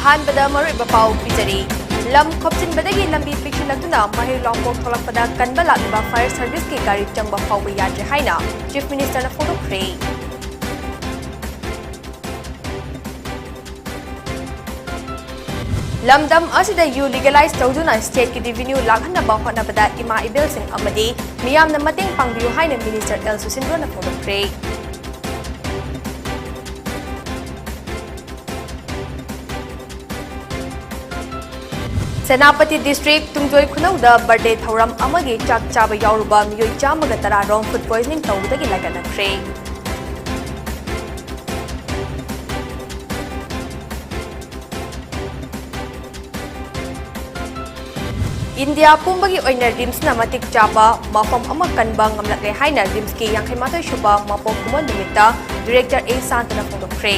अहानबदा मरुइबा पाउ पिजरी लम खोपचिनबदगी लंबी पिक्सिलक्तुना महै लॉम्बोक थोलक्पदा कनबा लाक्लिबा fire service की गाड़ी चंगबा फाउबा याद्रे हाइना चीफ मिनिस्टर ना फोटोख्रे लमदम असिदा यू लीगलाइज तौदुना स्टेट की रेवेन्यू लाखनबा होनबदा इमा इबेलसिंग अमदी मियामना मतेंग पांगबियु हाइना मिनिस्टर एल सुसिंद्रो ना फोटोख्रे सेनापति डिस्ट्रिक्ट तुंगजोय खुनौदा बर्थडे थौरम अमगी चाक चाबा यावरुबा मियोय चामगा तरा रोंग फूड पॉइजनिंग तौबदगी लाइगनख्रे इंडिया पुंबगी ओइना रिम्स ना मतिक चाबा मफम अमा कनबा ngamlakle haina रिम्स की 58 सुबा मपोक कुमन निमित्ता डायरेक्टर ए सांतना फोटोख्रे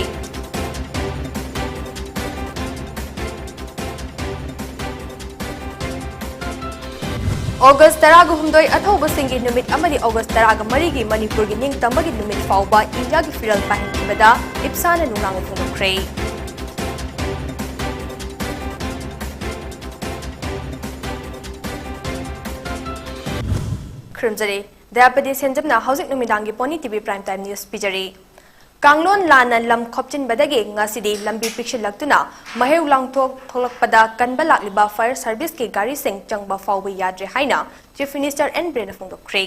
अगस्त 13 अथौब सिंगी नुमित अमदी अगस्त 13 की मणिपुर की निंग तंबगी नुमित फाउबा इंडिया की फिरल पाहिनबदा इप्साना नुंगांग फोटोख्रे दयापति सेंजमना हौजिक नुमिदांगी पोनीटीवी प्राइम टाइम न्यूज पिजरी कांगलोन लाना लम खोपचिनबदगी ngасidi लंबी पिक्सिलक्तुना महौ लांगथोक थोलक्पदा कनबा लाक्लिबा फायर सर्विस की गाड़ी सिंग चंगबा फाउबा याद्रे हाइना चीफ मिनिस्टर एन ब्रेन फोंदोख्रे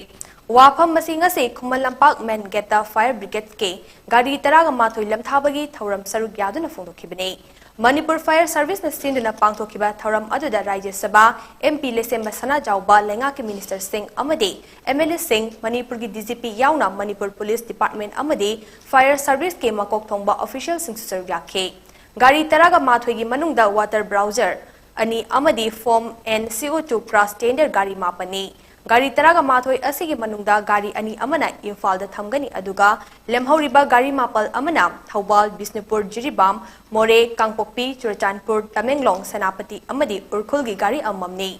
वाफम मसी ngasi खुमल लंपाक मेन गेटा फायर ब्रिगेड के गाड़ी तरागा माथोय लमथाबगी थौरम सरुक यादुना फोंदोखिबने मणिपुर फायर सर्विस ने सिंधुना पांगथोखिबा थौरम अदुदा राज्य सभा एमपी लेसेम सना जाउबा लेंगा के मिनिस्टर सिंह अमदे एमएलए सिंह मणिपुर की डीजीपी याउना मणिपुर पुलिस डिपार्टमेंट अमदे फायर सर्विस के मकोक थोंबा ऑफिशियल सिंह सर याखे गाड़ी तरागा माथोय की मनुंगदा वाटर ब्राउजर अनि अमदे foam and CO2 crash tender गाड़ी मापनी गाड़ी तरागा माथोय असिगी मनुंगदा गाड़ी अनि अमना इम्फाल दा थमगनी अदुगा लेमहौरिबा गाड़ी मापल अमना थौबाल बिष्णुपुर जिरीबाम मोरे कांगपोक्पी चुरचानपुर तमेंगलोंग सेनापति अमदी उरखुल की गाड़ी अममनी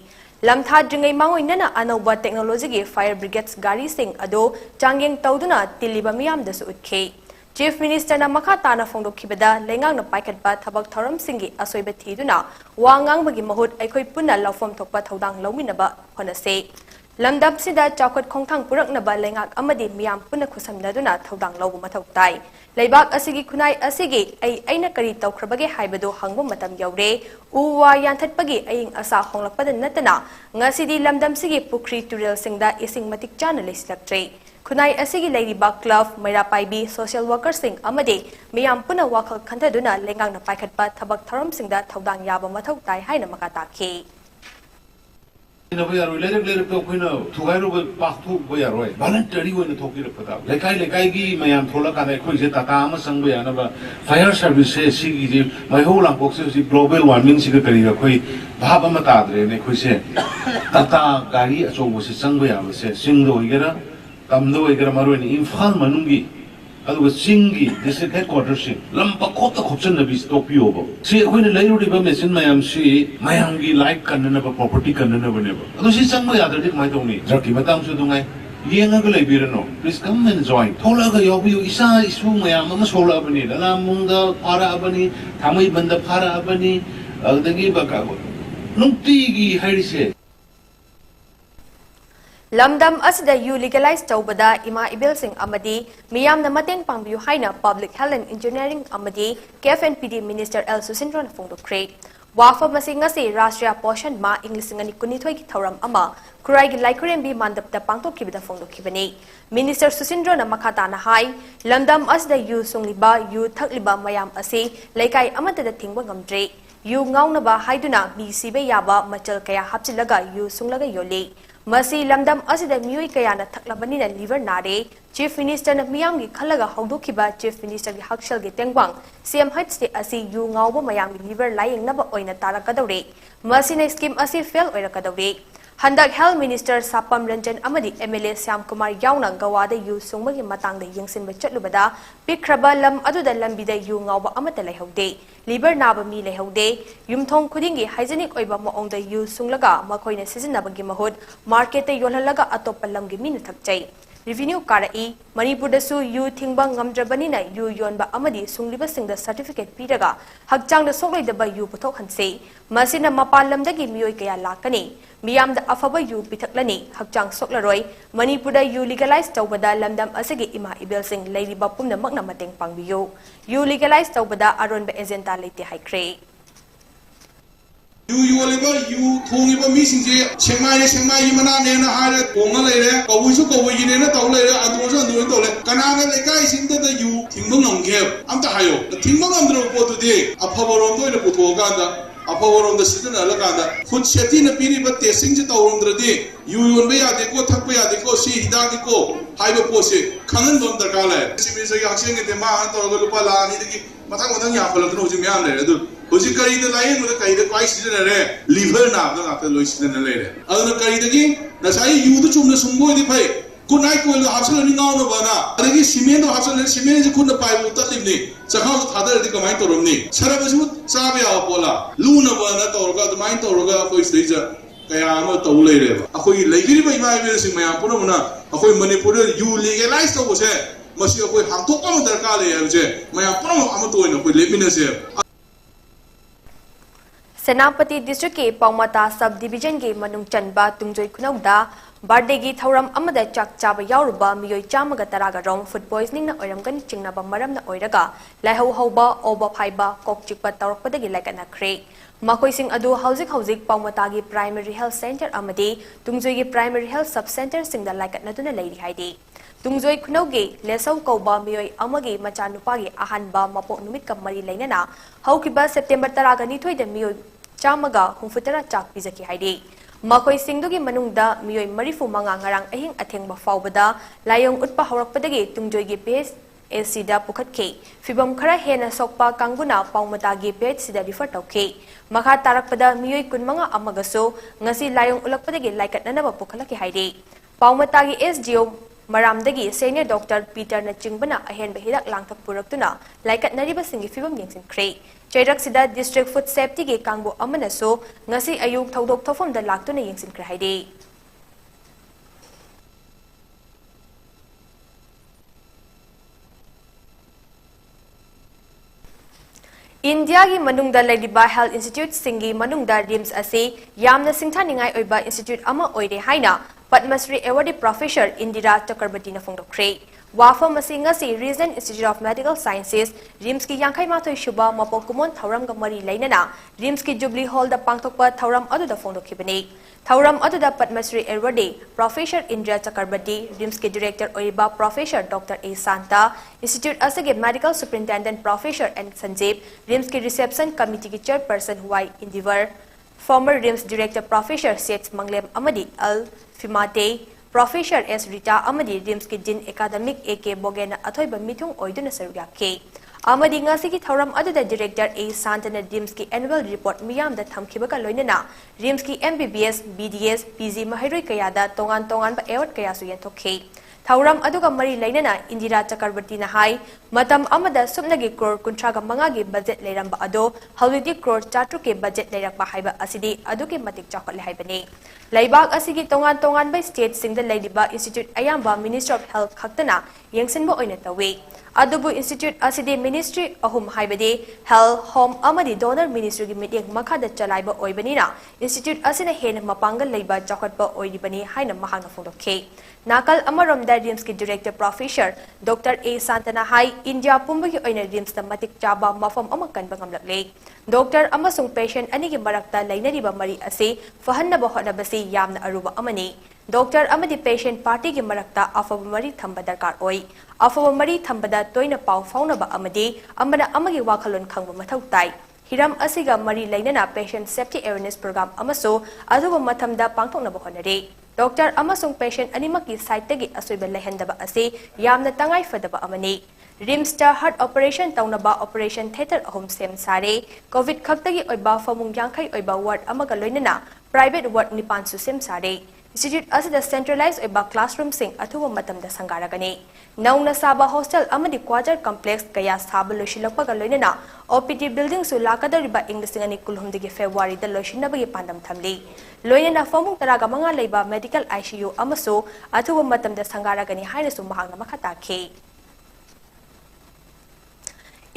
लमथा द्रिंगै मांगोइनना अनौबा टेक्नोलॉजी की फायर ब्रिगेड्स गाड़ी सिंग अदो चांगेंग तौदुना तिलिबा मियामदसु उठखे चीफ मिनिस्टर ना मखा ताना फोंदोखिबदा लेंगांगना पाइखटबा थबक थौरम सिंगी असोइबा थीदुना वांगांगबगी महुत अखोय पुन्ना लौफम थोकपा थौदांग लौमिनबा होनसे लमदम सिदा चाखत खोंथांग पुरकनबा लेंगाक अमदी मियाम पुन्ना खुसमनदुना थौदांग लौबु मथौ ताई लेबाक असिगी खुनाई असिगी अइना करी तौखरबगे हाइबदो हंगबो मतम यौरे उवा यानथटपगी अइंग असा होंगलकपद नतना ngасidi लमदम सिगी पुखरी तुरेल सिंगदा इसिंग मतिक चाना लेसिलक्ट्रे खुनाई असिगी लेरिबा क्लब मैरा पाइबी सोशल वर्कर सिंग अमदे मियाम पुन्ना वाखल खंथदुना लेंगांगना पाइखटपा थबक थौरम सिंगदा थौदांग याबा मथौ ताई हाइना मका ताखे voluntary लेकाई की मयाम थोला काने खोई से टाटा आम संग यानबा फायर सर्विस से सिगी जे मैहो लांगपोक से ग्लोबल वार्मिंग सिग करी खोई भाब अम ताद्रे ने खोई से टाटा गाड़ी अचोबो से संग याम से सिंग दो इगरा तमदो इगरा मारो नि इम्फाल मनुंगी अदुगा सिंगी डिस्ट्रिक्ट हेडक्वार्टर से लंपा खोता खोपसन नबी स्टॉप पियोबो से खोइने लेरुरिबा मेसिन मयाम से मयांगी लाइफ कन्ननबा प्रॉपर्टी कन्ननबा नेबो अदु सि संग यादरदि माइ दौनी जर्की मतम सु दुंगाई येंगा लेबिरनो प्लीज कम एंड जॉइन थोलागा याबियो इसा इशू मयाम अमा सोलाबनी लामुंगा फारा अबनी थामै बंद फारा अबनी अदगी बकागो नुक्तिगी हाइरिसे लमदम असिदा यू लीगलाइज तौबदा इमा इबेल सिंह अमदी मियामना मतेंग पांगबियु हाइना पब्लिक हेल्थ एंड इंजीनियरिंग अमदी KFNPD मिनिस्टर एल सुसिंद्रोन फोंदोख्रे वाफम मसिंगसी राष्ट्रीय पोषण मा इंग्लिसिंगनी कुनिथोय की थौरम अमा खुराई लाइकुरेंबी मानदपता पांगतोखिबदा फोंदोखिबने मिनिस्टर सुसिंद्रोन मखाताना हाई लमदम असिदा यू सुंगलिबा यू थकलिबा मयाम असे लेकाई अमतदा थिंगबा ngamdre यू ngaunaba haiduna mi sibe yaba machal kaya hapchilaga यू सुंगलगा योले मसी लमदम असिदा मियोय कयाना थकलबनिना लिवर नारे चीफ मिनिस्टर न मियामगी खलगा हौदोखिबा चीफ मिनिस्टर की हक्सल गे तेंगवांग सीएम हट स्टे असि यू ngaobo मयामगी लिवर लायंगनबा ओइना तारकदौरे मसीना स्कीम असि फेल ओइरकदौरे हंदक हेल्थ मिनिस्टर सापम रंजन अमदी एमएलए श्याम कुमार याउना गवादा यू सुंगबगी मतंगदा यंगसिनबा चटलुबदा पिखरबा लम अदुदा लंबिदा यू ngaoba अमता लैहौदे लिवर नाबा मी लैहौदे युमथोंग खुदिंगी हाइजेनिक ओइबा मओंगदा यू सुंगलगा मखोइना सिजनबगी महुत मार्केट योलहलगा अतोप्पा लमगी मीना थकचै revenue karai Manipur dasu yu thingbang ngamdrabani na yu yonba amadi sungliba singda certificate piraga hakchang da soklai da ba yu puthok hanse masina mapalam dagi miyoi kaya lakani miyam da afaba yu pithaklani hakchang soklaroi Manipur da yu legalize tawbada lamdam asagi ima ibel sing lairi ba pumna makna mateng pangbiyo yu legalize tawbada aron ba agenda leite haikre You Tongiba missing Sengmai Mana Nena Hara Ponga Lere, Kawisu Kawina Tole, Adosa doing Tole, Kanaka Leka is into the you, Timbang Gap, Antahayo, the Timbang under today, a power on the Putoganda, a power on the citizen Alaganda, Food Shetin a period but tasting it over the day. You will be at the go Tapia, the go see Hidako, Hyper Pose, Kanan on the Gala, Simis Yaksing at the Man or Lupala, Matamania for the Nojimian. Hojikari the lion with a kind of Christ in a rare, leave her now after Louis in a later. Other carry the game, that's how you the chum the Sumbo the pay. Good night will the hustle in Navana. I think Simeno hustle and Simeno couldn't buy with that evening. So how the other the command to Romney. Sarabasut, Sabia Pola, Luna Bana Torga, the mind Torga for his leisure. Kayama Tole. A way like my videos in my Apurona, a way Manipur, you legalized over there. Must you have to come to the Kali, my Apollo Amatoina with Leminus here. Senapati District ke Paumata Subdivision ke Manung Chanba Tumjoi Kunauda birthday gi thauram amada chak chaba yauruba miyoi chamaga taraga rong food poisoning na oiramgan chingnaba maram na oiraga laihau hauba oba phaiba kok chikpa tawrakpadagi laikana khre makoi sing adu hauzik Paumata gi primary health center amadi Tumjoi gi primary health sub center singda laikatna duna leiri haidi Tumjoi Kunauge lesau kauba miyoi amagi machanupagi ahanba mapok numit ka mari lainana haukiba September taraga nithoi da miyoi Chamaga humfutara chak pizaki haidi makoi singdugi manungda miyoi marifu manga ngarang ahing athengba faubada layong utpa hawrakpadagi Tumjoi gi page sida pukhatke fibam khara hena sokpa kanguna Paumata gi page sida refer tawke makha tarakpada miyoi kunmanga amagaso ngasi layong ulakpadagi laikatnanaba pukhalaki haidi Paumata gi SDO Maramdagi senior doctor Peter na chingbana ahenba hidak langthak puraktuna laikat nariba singi fibam yengsin khre Chairak sida district food safety ge kangbo amanaso ngasi ayuk thodok thofam da laktuna yengsin khre haide India gi manungda laiba health institute singi manungda RIMS ase yamna singthaningai oiba institute ama oire haina Padma Shri awarded Professor Indira Chakrabarti na phongdokre wafam asingasi Regional Institute of Medical Sciences RIMS ki yangkai mathoi shuba mapokumon thauram ga mari lainana RIMS ki Jubilee Hall da pangthokpa thauram adu da phongdokhibani thauram adu da Padma Shri awarded Professor Indira Chakrabarti RIMS ki director oiba Professor Dr. A Santa Institute asage Medical Superintendent Professor N Sanjeev RIMS ki reception committee ki chairperson Huai Indivar former RIMS director Professor Seth Manglem Amadi Al Fimate Professor S Rita Amadi RIMS ki Din Academic AK Bogena Athoiba Mithung Oiduna Sarugya K Amadi ngasi ki thauram aduda director A Santana RIMS ki annual report miyam da thamkhibaga loinana RIMS ki MBBS BDS PG mahairoi kayada tongan ba award kaya su yenthokhe thauram aduga mari lainana Indira Chakrabarti na hai matam amada subnagi crore kuntraga mangagi budget leiramba ado hawidi crore 4 ke budget leirakpa haiba asidi aduki matik chakole haibani Laibak asigi tongan by state singda laidiba institute ayamba Ministry of Health khaktana yengsinbo oina tawe adubu institute asidi ministry ahum haibade health home amadi donor ministry gi meeting makhada chalaiba oibanina institute asina hen mapangal leiba chakatpa oiribani haina mahangna phongdokhe nakal amaromda RIMS ki director professor Dr. A Santana hai India pumbagi oina RIMS da matik chaba mafam amakan bangamlakle Dr. amasung patient ani gi marakta lainariba mari ase fahanna ba honabasi yamna aruba amani Dr. amadi patient party gi marakta afaba mari thamba darkar oi afaba mari thambada toina pau faunaba amadi amana amagi wakhalon khangba mathau tai hiram asiga mari lainana patient safety awareness program amaso aduba mathamda pangthoknaba honare Dr. amasung patient animaki site tagi asoiba lehendaba ase yamna tangai fadaba amani RIMS ta heart operation taunaba operation theater ahum sem sare covid khaktagi oiba famung yangkai oiba ward amaga loinana private ward nipan su sem sare institute asida centralized oiba classroom sing athuba matamda sangaragani nauna saba hostel amadi quarter complex kaya saba loishilakpaga loinana OPD building su lakadariba English ani kulhumdigi February da loishinabagi pandam thamli loinana famung taraga manga leiba medical ICU amaso athuba matamda sangaragani haina su mahangna makhata ke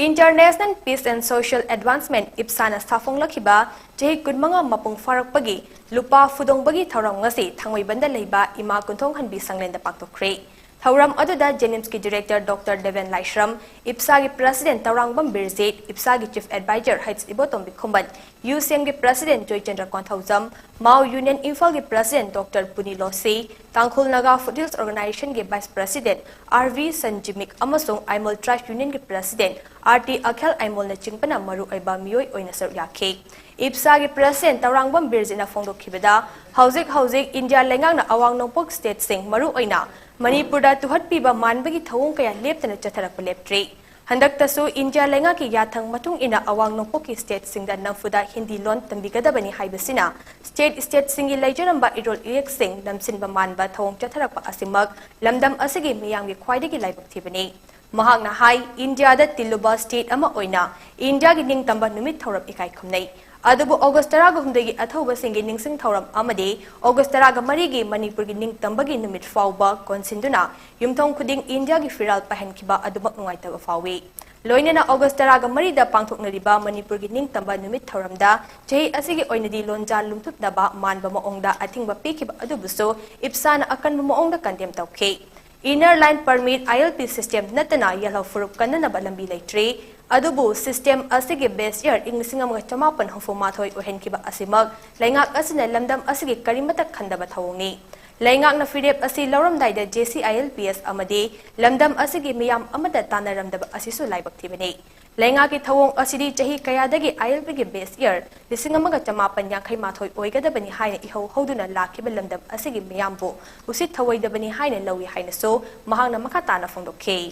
International Peace and Social Advancement IPSANA Safong Lakiba Jahi Kudmanga Mapung Farakpagi Lupa Fudongbagi Tauram Ngasi Thangwai Banda Leiba Ima Kuntong Hanbi Sanglenda Paktokre Tauram Aduda Jenimski Director Dr. Deven Laishram IPSAGI President Taurangbam Birzet IPSAGI Chief Advisor Heights Ibotom Bikumban UCMGI President Joy Chandra Konthauzam Mao Union Infalgi President Dr. Puni Losi Tangkhul Naga Foothills Organization Gi Vice President RV Sanjimik Amasung Aimol Trash Union Gi President RT Akhel Aimol na Chingpana Maru Aiba Miyoi Oina Saryake IPSAGI President Taurangbam Birzina Fongdokhibada Hauzik India Lengang na Awang Nongpok State Sing Maru Oina Manipur da tuhat piba manbagi thawong kaya leptana chatharakpa leptre handaktasu India lenga ki yathang matung ina awang nongpoki state singda namfuda Hindi lon tambigadabani haibasina state singi laijaramba irol irek sing namsinba manba thawong chatharakpa asimak lamdam asigi miyanggi khwaidagi laibak thibani mahakna hai India da tiluba state ama oina India gi ningtamba numit thawrap ikai khumnai Adubu August Taraga Humdagi Athoba Singi Ningsing Thauram Amade, August Taraga Marigi Manipur gi Ning Tambagi Numit Fauba, Consinduna, Yumtong Kuding India gi Firal Pahenkiba Adubak Nuaita Fawi. Loinana August Taraga Marida Pangtok Nariba, Manipur gi Ning Tamba Numit Thauramda, Jahi Asigi Oinadi Lonja Lumtup Daba, Manba Maongda, Atingba Pikiba Adubuso, Ipsana Akan Maongda Kandem Tauke. Inner line permit ILP system Natana Yellow Furup Kanana Balambi Laitre, Adubu system asigi base year Inglisingam Chamapan Hofumathoi Uhenkiba Asimag, Langak Asina Lamdam Asigi Karimata Kandaba Thawni. Langak na Fidep Asi Lauram Dida JCILPS Amade, Lamdam Asigi Miam Amada Tanaramdaba Asisu Laibak Tibane. Langaki Thawong Asidi Jahi Kayadagi ILP base year, the Singamaga Chamapan Yankai Mathoi Oigada Bani Haina Iho Hoduna Laki Lamdam Asigi Miambo, who sit Tawai the Bani Haina Lowi Haina so, Mahana Makatana from the K.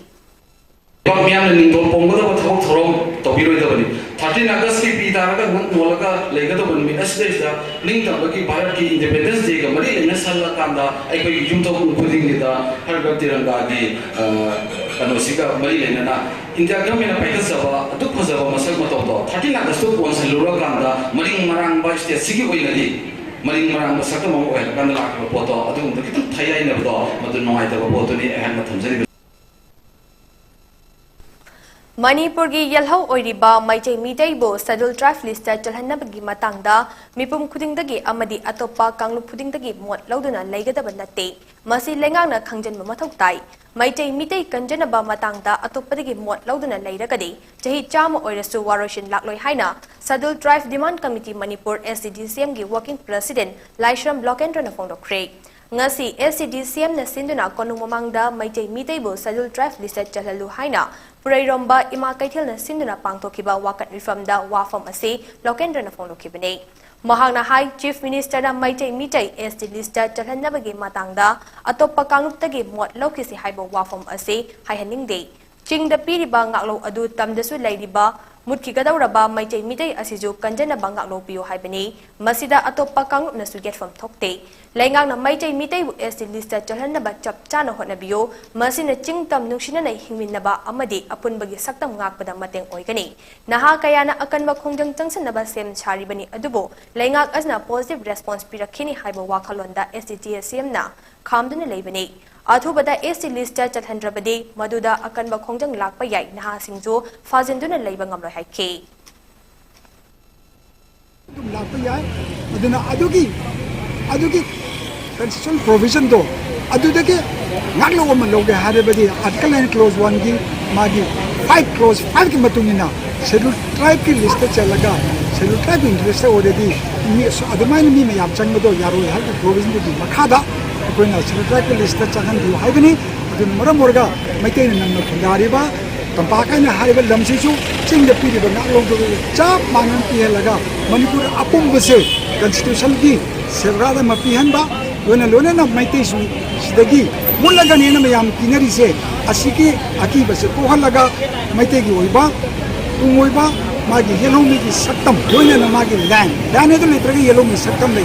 Miam and Ningo Pongo Toro, Tobiro, 13 August, Pitaraga, Nolaga, Legado, Minasda, Link of Lucky Paraki, Independence Day, Marie, Nasala Kanda, I could Junto putting the Hargatirangadi, Kanosika, Marilena, India Gamina Pakasava, Tukosava, Masamato, 13 August, once Luraganda, Maring Marang by State Sigi Winadi. Maring Marang Sakamo and Gandalak Poto, I don't think Taya in the door, but the night of a botany and Matam. Manipur gi yelho oiriba maichai mitaibo schedule draft list ta chalhanabagi matangda mipum khudingdagi amadi atopa kanglu khudingdagi mot lauduna leigadaba natte masi lengangna khangjanba mathau tai maichai mitai kanjanaba matangda atopadagi mot lauduna leiragadi jahi chama oirasu waroshin lakloi haina schedule draft demand committee Manipur SCDCM gi working president Laishram Blokendra na fongdokre Ngasi SCDCM na sinduna konung mamangda maichai mitaibo schedule draft list chalhalu haina Purairomba Ima Kaithil na sinduna pangthokiba wakat reformda wafam ase Lokendra na fongdokibane Mahangna High Chief Minister na maichai mitai ST lista chalhanabagi matangda atoppa kangluptagi mot lokisi haibo wafam ase haihaningde Chingda piriba ngaklo adu tamdasu lairiba mutki gadauraba maichai mitai asiju kanjana bangaklo piyo haibani masida atoppa kanglup na suget from thokte Lengang na maichai mitai bu ST lista chalhanaba chap chana hotnabiyo masina chingtam nungsina na hingminaba amadi apunbagi saktam ngakpada mateng oigani naha kayana akanba khongjang changsanaba sem charibani adubo lengak asna positive response pirakhini haibo wakhalonda STTSM na khamduna leibani Athubada ST lista chalhandrabadi maduda akanba khongjang lakpa yai naha singjo fajinduna leiba ngamloi haike lakpa yai aduna adugi constitutional provision do adudage ngaklo man loge harebadi article 9 clause 1 gi magi 5 clause 5 ki matungina scheduled tribe ki list chalaga scheduled tribe interest already mi adumai mi me yam changdo yaro hal provision di makhada koina scheduled tribe ki list changan di haibani adun moramorga maitain namna khundariba tampakana hariba lamsisu chingda piriba ngaklo do chap manan pihalaga manipur apumbase constitution ki sebrada mapihanba Lona na maitay su sidagi mulaga nena mayam kinari se asiki akiba se pohalaga maitay gi oiba tungoiba magi yellow mi gi saktam lona na magi dan edo litragi yellow mi saktam lai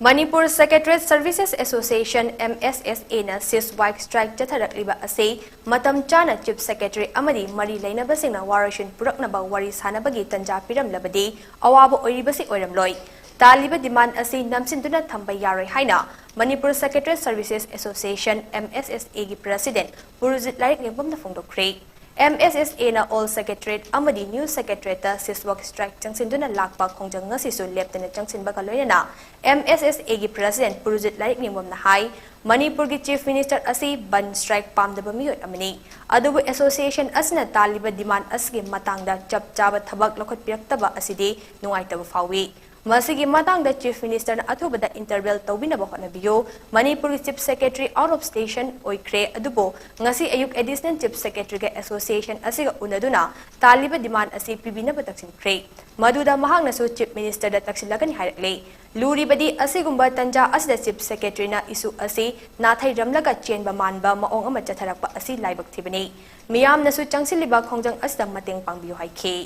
Manipur Secretariat Services Association MSSA na sis-wide strike jatharakliba ase matam chana Chief Secretary amadi mari lainabasingna warashin puraknaba wari sanabagi tanja piramlabadi awaba oiribasi oiramloi taliba demand ase namsinduna thamba yaroi haina Manipur Secretariat Services Association MSSA gi President Purujit Laik Ngebom na phongdokre MSSA na All Secretariat amadi New Secretariat ta sis-wide strike changsinduna lakpa khongjang ngasi su leptana changsinba ka loina MSSA gi President Purujit Laik Ngebom na hai Manipur gi Chief Minister asi ban strike pamdaba miyoi amani adubu association asna taliba demand asgi matangda chap chaba thabak lokhot piraktaba asidi nungaitaba fawi Masigi matangda Chief Minister na athubada interval tawbinaba hotnabiyo Manipur Chief Secretary out of station oikre adubo ngasi ayuk additional Chief Secretary ga association asiga unaduna taliba demand asi pibinaba taksinkhre maduda mahangna su Chief Minister da taksilagani harakle luribadi asigumba tanja asida Chief Secretary na isu asi nathai ramlaga chenba manba maong ama chatharakpa asi laibak thibani miyamna su changsiliba khongjang asida mateng pangbiyo haikhe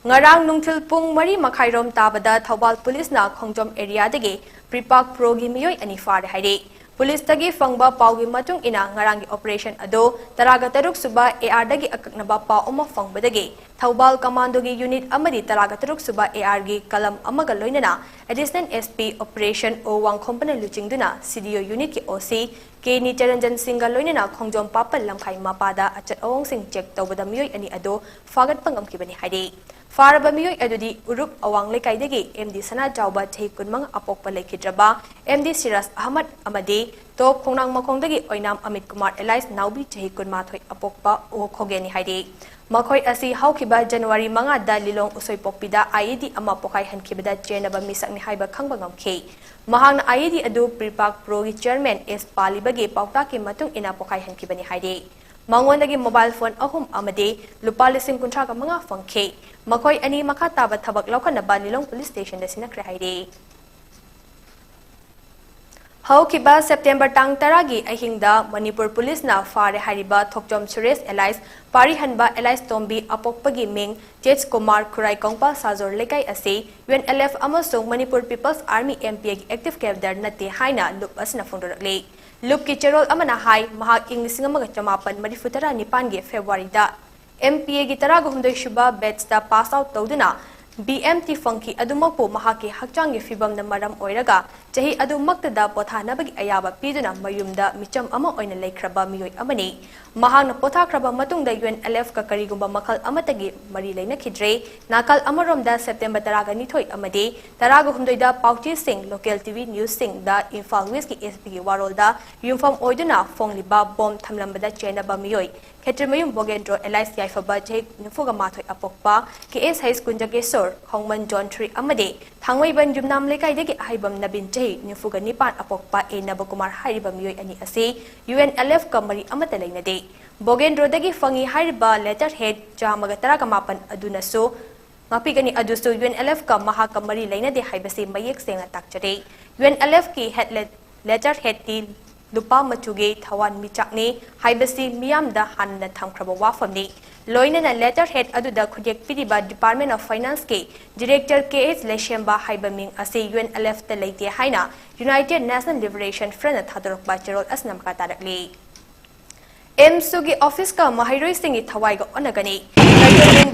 Ngarang nungthil pung mari makhairom tabada Thobal Police na Khongjom area dagi Pripak Progi miyoi ani far haire Police tagi fangba paugi matung ina ngarangi operation ado taraga taruk suba AR dagi akaknaba pa uma fangbadagi Thobal Commando gi unit amadi taraga taruk suba AR gi kalam amaga loinana additional SP operation o WANGKHEMCHA luchingduna CDO unit ki OC K ni Charanjan Singha loinana Khongjom papal lamkhai mapada achat awong sing check tawbada miyoi ani ado fagat pangam kibani haire Faraba miyoi adudi uruk awang lekaidagi MD Sana Jauba Chahi Kunmang apokpa lekhidraba MD Siras Ahmad amadi top khongnang makhongdagi oinam Amit Kumar Elias Naubi Chahi Kunmathoi apokpa o khogeni haide makhoi asi haukiba January manga da lilong usoi pokpida IED ama pokai hankibada chenaba misakni haiba khangba ngamkhe mahang IED adu Pripak Pro gi chairman S Palibagi pauta ki matung ina pokai hankibani haide Mangondagi mobile phone ahum amade lupa lising kuntra ka mga fangke makoy ani makataba thabak laukanaba Lilong Police Station da sinakre haide Haukiba September tang taragi ahingda Manipur Police na fare hariba Thokjom Suresh Elias Parihanba Elias Tombi apokpagi ming Jets Kumar Kurai Kongpa Sajor Lekai ase UNLF amasung Manipur People's Army MP gi active cadre nate haina lup asna phongdorakle Lup ki cherol amana hai mahak ing singamaga chamapan marifutara nipan ge February da MPA gi taraga humdoi shuba batch da pass out tawduna BMT funky adumakpo mahaki hakchang ge fibam na maram oiraga chahi adumakta da pothanabagi ayaba piduna mayumda micham ama oina leikraba miyoi amani mahangna pothakraba matungda UNLF ka karigumba makhal amatagi mari leina khidre nakal amarom da September taraga nithoi amade taraga humdoi da pauchi sing local TV news sing da Imphal West ki SP gi warol da yumfam oiduna fongliba bom thamlambada chenaba miyoi Ketrimayum Bogendro Elias Yaifaba Jake Nufuga Mathoi Apokpa KS High School Jagesor Hongman John Tree Amade Thangwaiban Jumnam Lekai dagi Ahibam Nabin Jay Nufuga Nipan Apokpa E Nabakumar Haribam Yoy Ani Ase UNLF Kamari Amata Lainade Bogendro dagi Fangi Hariba letterhead Jamaga Taragamapan Adunaso Mapigani Aduso UNLF ka Mahakamari Lainade Haibase Mayek Senga Takchare UNLF ki letterhead ti Lupa Machuge Tawan Michakne Haibasi Miamda Hanna Thamkraba Wafamni Loinana letterhead aduda khudek pidiba Department of Finance ke Director KH Leshemba Haibaming ase UNLF ta leite haina United National Liberation Front thadorok ba cherol asnam ka tarakli MSUGI office ka mahairoi singi thawai ga onagani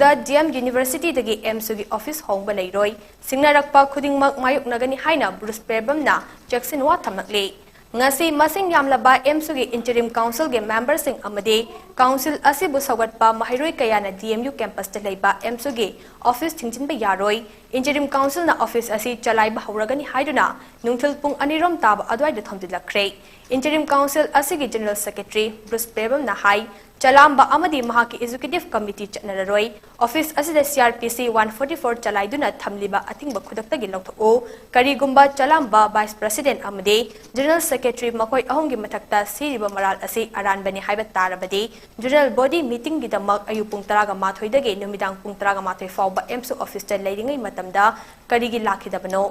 da DM University dagi MSUGI office hongba leiroi singnarakpa khudingmak mayuk nagani haina Bruce Prebamna Jackson wa thamnakle Ngasi masing yamlaba MSUGI Interim Council ge members sing amade council asibu sawatpa mahairoi kayana DMU campus ta leiba MSUGI office thingchinba yaroi Interim Council na office asi chalaiba hauragani haiduna nungthil pung anirom taba adwai da thamdilakre Interim Council asigi General Secretary Bruce Prebam na hai Chalamba amadi mahaki executive committee chanararoi office asida CRPC 144 chalaiduna thamliba atingba khudaktagi lawthok karigumba Chalamba vice president amade general secretary makoi ahongi mathakta siriba maral asi aranbani haiba tarabadi general body meeting gidamak ayupung taraga mathoi dage numidang pung taraga mathoi fawba MSU office ta leiringai matamda karigi lakhidabano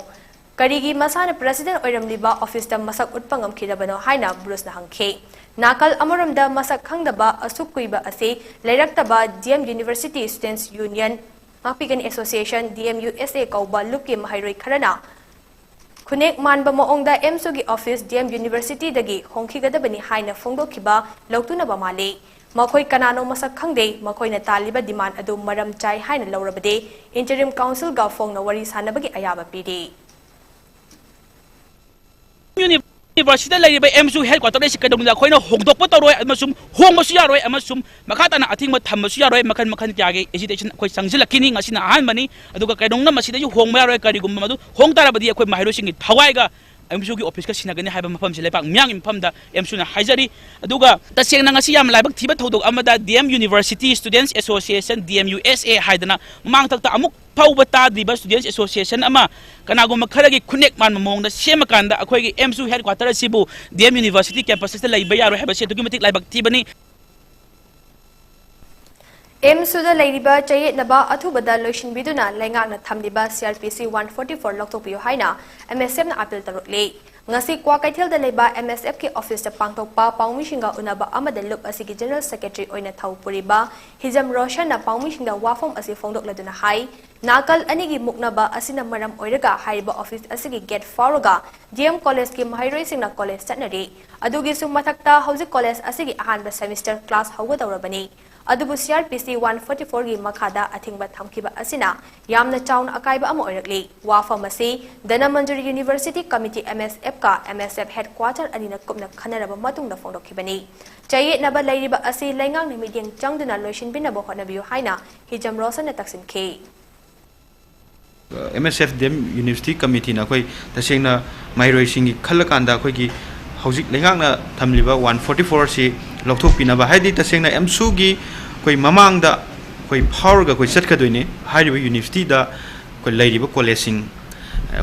Karigi masana president oiramliba office ta masak utpangam khidabano haina Bruce na hangkhe nakal amaramda masak khangdaba asuk kuiba ase leiraktaba DM University Students Union Mapigani Association DMUSA kauba lupki mahairoi kharana खुनेक मानबा मओंगदा एमसुगी office DM university दगी होंखिगदबनी हाइना फोंदोखिबा लौतुनबा माले मखोई कनानो मसक खंगदे मखोइना तालिबा डिमांड अदु मरम चाइ हाइना लौरबदे इंटरिम काउंसिल गा फोंगना वरी सानबगी अयाबा पीरी यूनिवर्सिटी लेरिबा एमसु हेडक्वार्टर से कदोंदा खोइना होंदोकपा तरोय अमसुम होंगमसु यारोय अमसुम मखाताना अथिंग थम्मसु यारोय मखन मखन क्यागे एजुकेशन खोइ संगजिलकिनी ngasina ahanbani aduga kaidongna masida yu hongma yaroy karigum madu hong tarabadi akhoi mahiro singi thawaiga AMSU की ऑफिस का सिनागनी है मफम से लेपाक म्यांग इम्फमदा एमसू ना हाइजरी अदुगा तसेंगना ngasi yam laibak thiba thodok amada DM University Students Association DMUSA हाइदना मांग तकता अमुक फाउबा ताद्रिबा Students Association अमा कनागुम खरगी खुनेक मान मोंगदा सेमकांदा अखोइगी एमसू हेडक्वार्टर सिबु DM University कैंपस से लैबा यारो है बसे दुगी मतिक लाइबक थिबनी एमसुदा लैरिबा चयेतनबा अथुबदा लोइसिनबिदुना लैंगाकना थमलिबा CRPC 144 लौथोकपियो हाइना MSF ना अपील तरुकले ngasi kwa kaithel da leba MSF ki office ta pangtokpa paungmishinga unaba amada lup asigi general secretary oina thaupuriba hijam roshan na paungmishinga wafom asi fongdok laduna hai nakal anigi muknaba asina maram oiraga haiba office asigi get faroga DM college ki mahairoi singna college chatnari adugi su mathakta hauji college asigi ahanba semester class hauga dawrabani अदुबु CRPC 144 गी मखादा अथिंगबा थमखिबा असिना यामना chown अकाइबा अम ओइरकले वाफम असी धनमंजुरी university committee MSF का MSF headquarter अनिना कुपना खनरबा मतुंगदा फोंदोखिबनी चयेतनबा लैरिबा असि लैंगांग medium चांगदुना लोइसिनबिनबा होनबियो हाइना Hijam Roshan तक्सिनखे MSF DM University Committee na koi tasengna mairoi singi khallakanda koi gi hojik lengangna thamliba 144 si lokthok pinaba haidi tasengna MSU gi koi mamangda koi power ga koi chatkhadoine hairiba university da koi lairiba college sing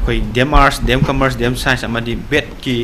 koi DM Arts DM Commerce DM Science amadi bet ki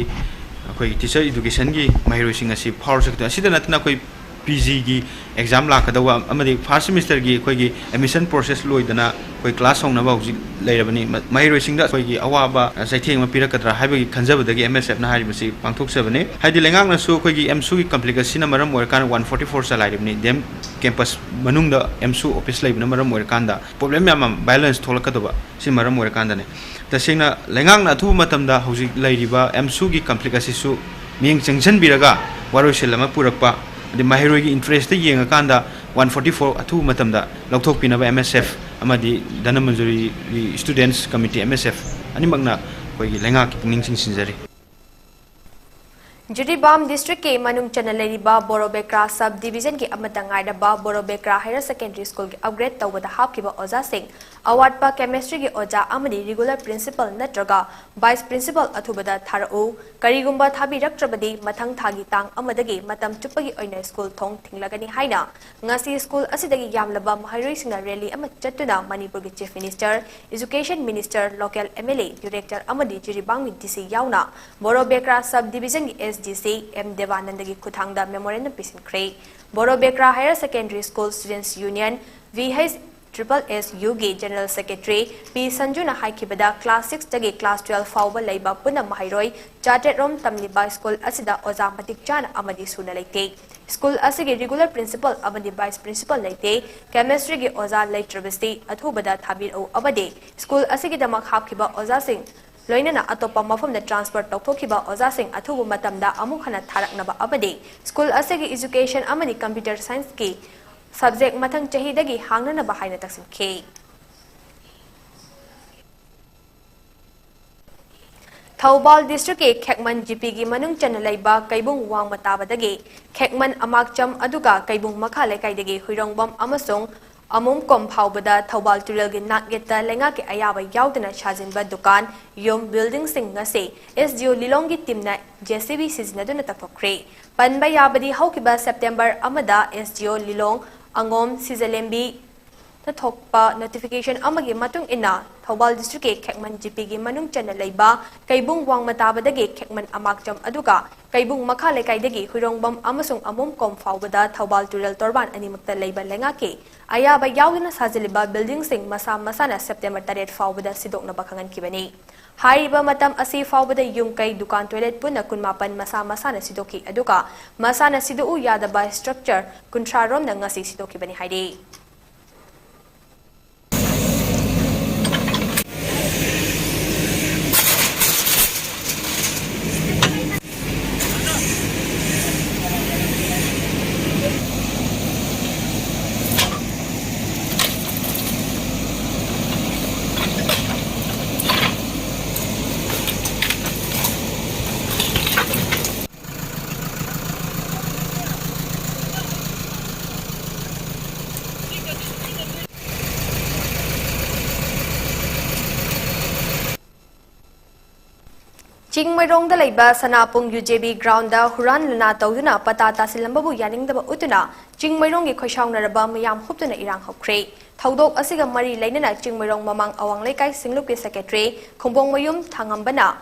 koi teacher education gi mairoi sing asi power chatkha asida natna koi PG gi exam lakadawa amadi first semester gi koi gi admission process loidana koi class hong na ba hojik lairabani mairoi singda koi gi awaba saitheng ma pirakadra haibagi khanjabadagi MSF na haribasi pangthoksabane haidi lengang na su koi gi MSU gi complication na maram oirkan 144 sa lairibni dem campus manungda MSU office laibna maram oirkanda problem yam balance tholakadoba si maram oirkanda ne tasengna lengang na thu matamda hojik lairiba MSU gi complication su ming changjan biraga waroselama purakpa the mahirogi interest the yenga kanda 144 athu matamda lokthok pinaba MSF amadi danamanjuri students committee MSF animagna koi lenga ki pungning sing sinjari Jiribam district ke manung chana leriba Borobekra sub division ki amatangai da ba Borobekra higher secondary school ki upgrade tawada hapkiba oja sing award pa chemistry ki oja amadi regular principal natraga vice principal athubada tharau karigumba thabi raktrabadi mathang thagi tang amadagi matam chupagi oina school thong thinglagani haina ngasi school asidagi yamlaba mahairoi singna rally ama chatuna Manipur ki chief minister education minister local MLA director amadi Jiribam DC yauna Borobekra sub division ki SDC M Devanandagi Kuthangda memorandum pisinkhre Borobekra higher secondary school students union VHSSSU general secretary P Sanjuna haikibada class 6 dagi class 12 fawba leiba puna mahairoi chartered rom tamliba school asida oja matik chana amadi suna leite school asigi regular principal amadi vice principal leite chemistry gi oja leitrabasti athubada thabir au abade school asigi damak hapkiba oja sing loinana atopa mafam na transfer tokhokiba oja sing athubu matamda amuk hana tharaknaba abade school asigi education amani computer science ki subject mathang chahi dagi hangnana ba haina taksinke Thaubal district ke Khekman GP gi manung chana laiba kaibung wang matabadagi Khekman amakcham aduga kaibung makha lekai dagi huirongbam amasung amum kom phawbada Thaubal Turel gi nakgeta lenga ke ayaba yaudana chajinba dukan yom building sing ngase SDO Lilongi timna JCB sizinaduna takokre panba yabadi haukiba September amada SDO Lilong angom sizalembi na thokpa notification amagi matung ina Thaubal district ke Khekman GP gi manung chana leiba kaibung wang matabadagi Khekman amakcham aduga kaibung makha lekai dagi huirongbam amasung amum kom phawbada Thaubal Turel torban animakta leiba lenga ke ayaba yaudana sajiliba building sing masa masana September 3 fawbada sidokna bakhangan kibani haiba matam asi fawbada yumkai dukan toilet puna kunmapan masa masana sidoki aduga masana sidu yadaba structure kuntrarom na ngasi sidoki bani haide Chingmairongda leiba Sanapung UJB ground Huran Lana Tawduna Pata Tasilambabu Yaningdaba Utuna Chingmairongi Khoshaunaraba Miyam Huptuna Irang Hokre Thaudok Asiga Mari Lainana Chingmairong Mamang Awang Lekai Singluki Secretary Kumbong Mayum Thangambana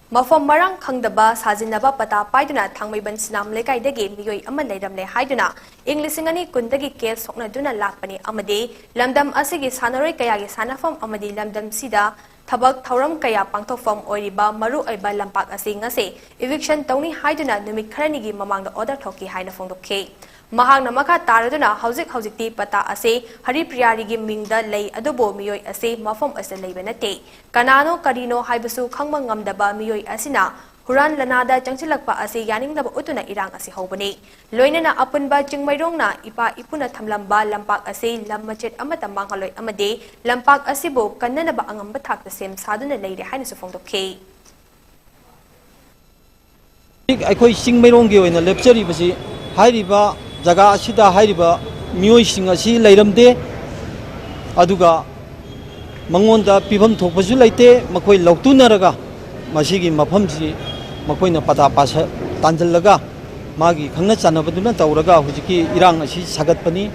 Mafam Marang Kangdaba Sazinaba Pata Paiduna Thangmaiban Sinam Lekai Dagi Miyoi Ama Leidamle Haiduna Englishingani Kundagi Case Hoknaduna Lakpani Amade Lamdam Asigi Sanaroi Kayagi Sanafam Amadi Lamdam Sida Tabak Tauram Kaya Pangtofam Oriba Maru Oiba Lampak Asingase Eviction Tony Haiduna Numit Karanigi Mamang the Order Toki Haina Fondoke Mahang Namaka Taraduna Hausikti Pata Ase Hari Priarigi Mingda Lay Adobo Miyoi Ase Mafam Asa Lebanate Kanano Karino Haibasu Kangmangam Daba Miyoi Asina Huran Lanada Changchilakpa Ase Yaning Daba Utuna Irang Ase Hobani Loinana Apunba Chingmairongna Ipa Ipuna Thamlamba Lampak Ase Lamachet Amata Mangaloi Amade Lampak Asibo Kananaba Angamba Thak the same Saduna Lady Hainas Fondoke Aikoi Chingmairongi oina lepchari hairiba jaga asida hairiba mioi singa si leiramde aduga mangonda pibam thokpasu leite makoi lautunaraga masigi mafamsi makoina pata pasa tanjallaga magi khangna chanabaduna tawraga hujiki irang asi sagatpani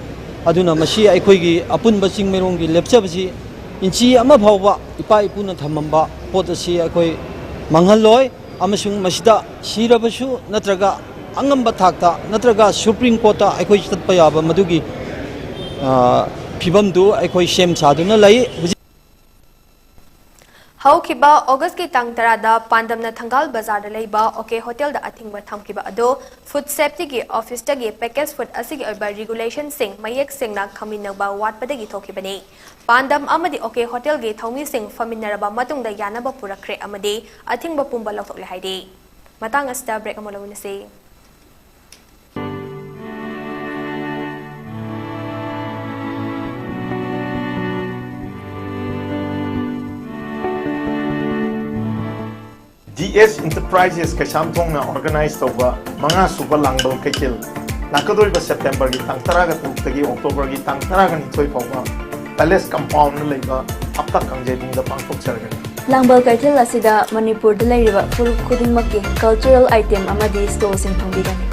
aduna masi aikoigi apunba Chingmairongi lepchabasi inchi ama phawba ipa ipuna thamamba pot asi aikoi manghalloi amasung masida sirabasu natraga Angamba Takta, Natraga, Supreme Court, I could start by Madugi Pibamdu, I could shame Saduna Lay. How Kiba, August Ki Tangtarada, Pandam na Tangal Bazar de Leba, OK Hotel the Athingba Thamkiba Ado, Food Safety Office Tagi, Packets Food Asigi by Regulation Sing, Mayek Sing na Kaminaba, what Padagi Tokibane. Pandam Amadi OK Hotel Gate, Tommy Sing, Faminaraba Matung the Yanaba Purakre Amade, Athingba Pumba Lotole Haide. Matangas da break Amolawina say. DS Enterprises Kashamtongna organized over Manga Super Langbal Kakil. Lakadori September Gitang Taraga Tagi October Gitang Taragan Toy Poma. Palace Compound Labor Apta Kangjing the Pangpok Surgery. Langbal Kakil Asida Manipur Delay Full Cooking Maki Cultural Item Amadi Stores in Pongigani.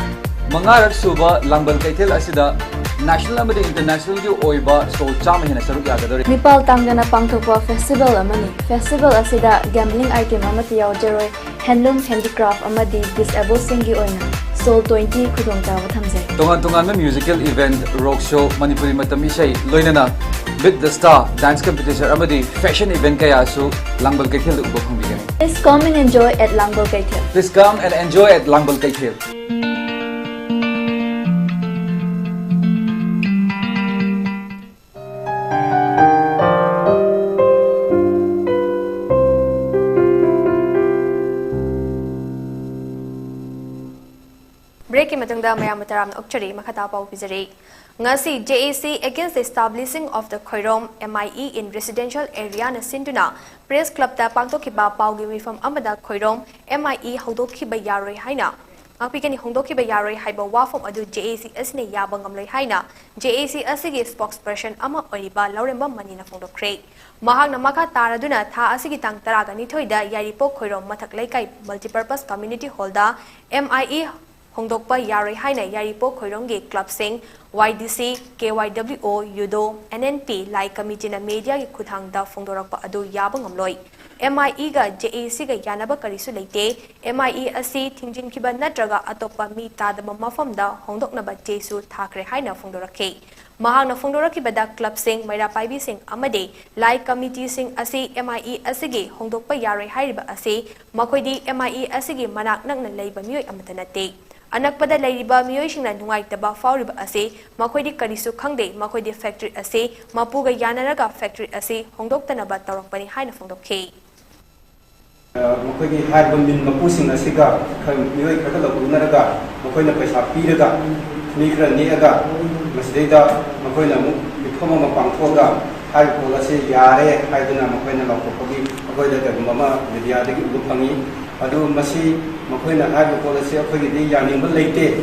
Mangarak Suba Langbal Kakil Asida National Amadi International Oiba So Cham Hina Saru Yagadori. Nipal Tangana Pangtopa Festival Amani. Festival Asida Gambling Item Amati Yaojeroy Handloom Handicraft Amadi Disabled Singi Oina. Soul 20 Kudong Tawa Thamzai. Tongan musical event, rock show, Manipuri Matamishay, Loinana, With the Star, dance competition, Amadi, fashion event Kayasu, Langbal Kakil Ubokong Bigani. Please come and enjoy at Langbal Kakil. Please come and enjoy at Langbal Kakil. Breaking Matunda Mayamataram Okchari Makata Pau Pizari. Ngasi JAC against the establishing of the Khoirom MIE in residential area na Sinduna Press Club ta Pangtokiba Paugi from Amada Khoirom MIE Hodokiba Yaroi Haina. Apikani Hondokiba Yaroi Haiba Wafom Adu JAC Asne Yabangamlay Haina. JAC Asigi spokesperson Ama Oriba Lauremba Manina Fondokre. Mahang Namaka Taraduna Tha Asigi Tang Taragani Toida Yaripo Khoirom Matak Laikai Multipurpose Community Holder MIE Hongdokpa Yaroi Haina Yaripo Khoironggi Club Sing YDC KYWO Yudo NNP Lai Committee na Media gi Khuthangda Fongdorakpa adu Yabangamloi MIE ga JAC ga Yanaba Karisu Leite MIE asi Thingjin Kiba Natraga Atopa Mi Tadaba Mafamda Hongdoknaba Jesu Thakre Haina Fongdorake Mahangna Fongdorakibada Club Sing Maira Paibi Sing Amade Lai Committee Sing asi MIE asigi Hongdokpa Yaroi Hairiba asi Makoidi MIE asigi Manak Nangna Leiba Miyoi Amatanate Anakpada Laiba Mioishina Nuaitaba Fauriba Ase, Makoidi Karisu Kangde, Makoidi Factory Ase, Mapuga Yanaraga Factory Ase, Hongdoktanaba Tarokpani Haina Fongdoke. Makoidi Harbundin Mapusing Asiga, Mioi Katalagunaraga, Makoina Pesa Piraga, Mikra Niaga, Masdeda, Makoina Mikoma Pangfoga, Harpolase Yare, Haidana Makoina Lakopi, Makoida Mama, the Yadi Lupani. Adu masih makoina hari polisi aku gini yang ni melete,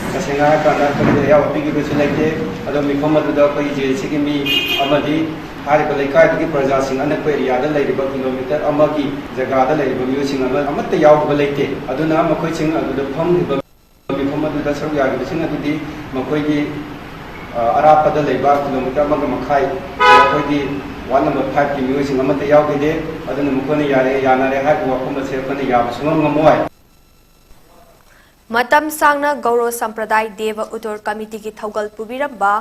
kesengaja kerana kerja yang pergi ke sini adu mikoma tu dah pergi jadi segi mi amadi ꯍꯥꯏꯔꯤꯕ ꯂꯩꯀꯥꯏꯗꯨꯒꯤ ꯄ꯭ꯔꯖꯥꯁꯤꯡ ꯑꯅꯛꯄ ꯑꯦꯔꯤꯌꯥꯗ ꯂꯩꯔꯤꯕ kilometre ꯑꯃꯒꯤ ꯖꯒꯥꯗ ꯂꯩꯔꯤꯕ ꯃꯤꯑꯣꯏꯁꯤꯡ ꯑꯃꯠꯇ ꯌꯥꯎꯗꯕ ꯂꯩꯇꯦ ꯑꯗꯨꯅ ꯃꯈꯣꯏꯁꯤꯡ ꯑꯗꯨꯗ ꯐꯝꯂꯤꯕ ꯃꯤꯐꯝ ꯑꯗꯨꯗ ꯁꯔꯨꯛ ꯌꯥꯔꯤꯕꯁꯤꯡ ꯑꯗꯨꯗꯤ ꯃꯈꯣꯏꯒꯤ ꯑꯔꯥꯞꯄꯗ ꯂꯩꯕ ꯀꯤꯂꯣꯃꯤꯇꯔ ꯑꯃꯒ ꯃꯈꯥꯏ ꯑꯩꯈꯣꯏꯒꯤ ꯋꯥꯔꯗ ꯅꯝꯕꯔ 5ꯀꯤ ꯃꯤꯑꯣꯏꯁꯤꯡ ꯑꯃꯠꯇ ꯌꯥꯎꯈꯤꯗꯦ ꯑꯗꯨꯅ ꯃꯈꯣꯏꯅ ꯌꯥꯅꯔꯦ ꯍꯥꯏꯕ ꯋꯥꯐꯝ ꯑꯁꯤ ꯑꯩꯈꯣꯏꯅ ꯌꯥꯕ ꯁꯨꯡꯉꯝ ꯉꯝꯃꯣꯏ ꯃꯇꯝ ꯁꯥꯡꯅ ꯒꯧꯔꯣ ꯁꯝꯄ꯭ꯔꯗꯥꯏ ꯗꯦꯕ ꯎꯇꯣꯔ ꯀꯃꯤꯇꯤꯒꯤ ꯊꯧꯒꯜ ꯄꯨꯕꯤꯔꯝꯕ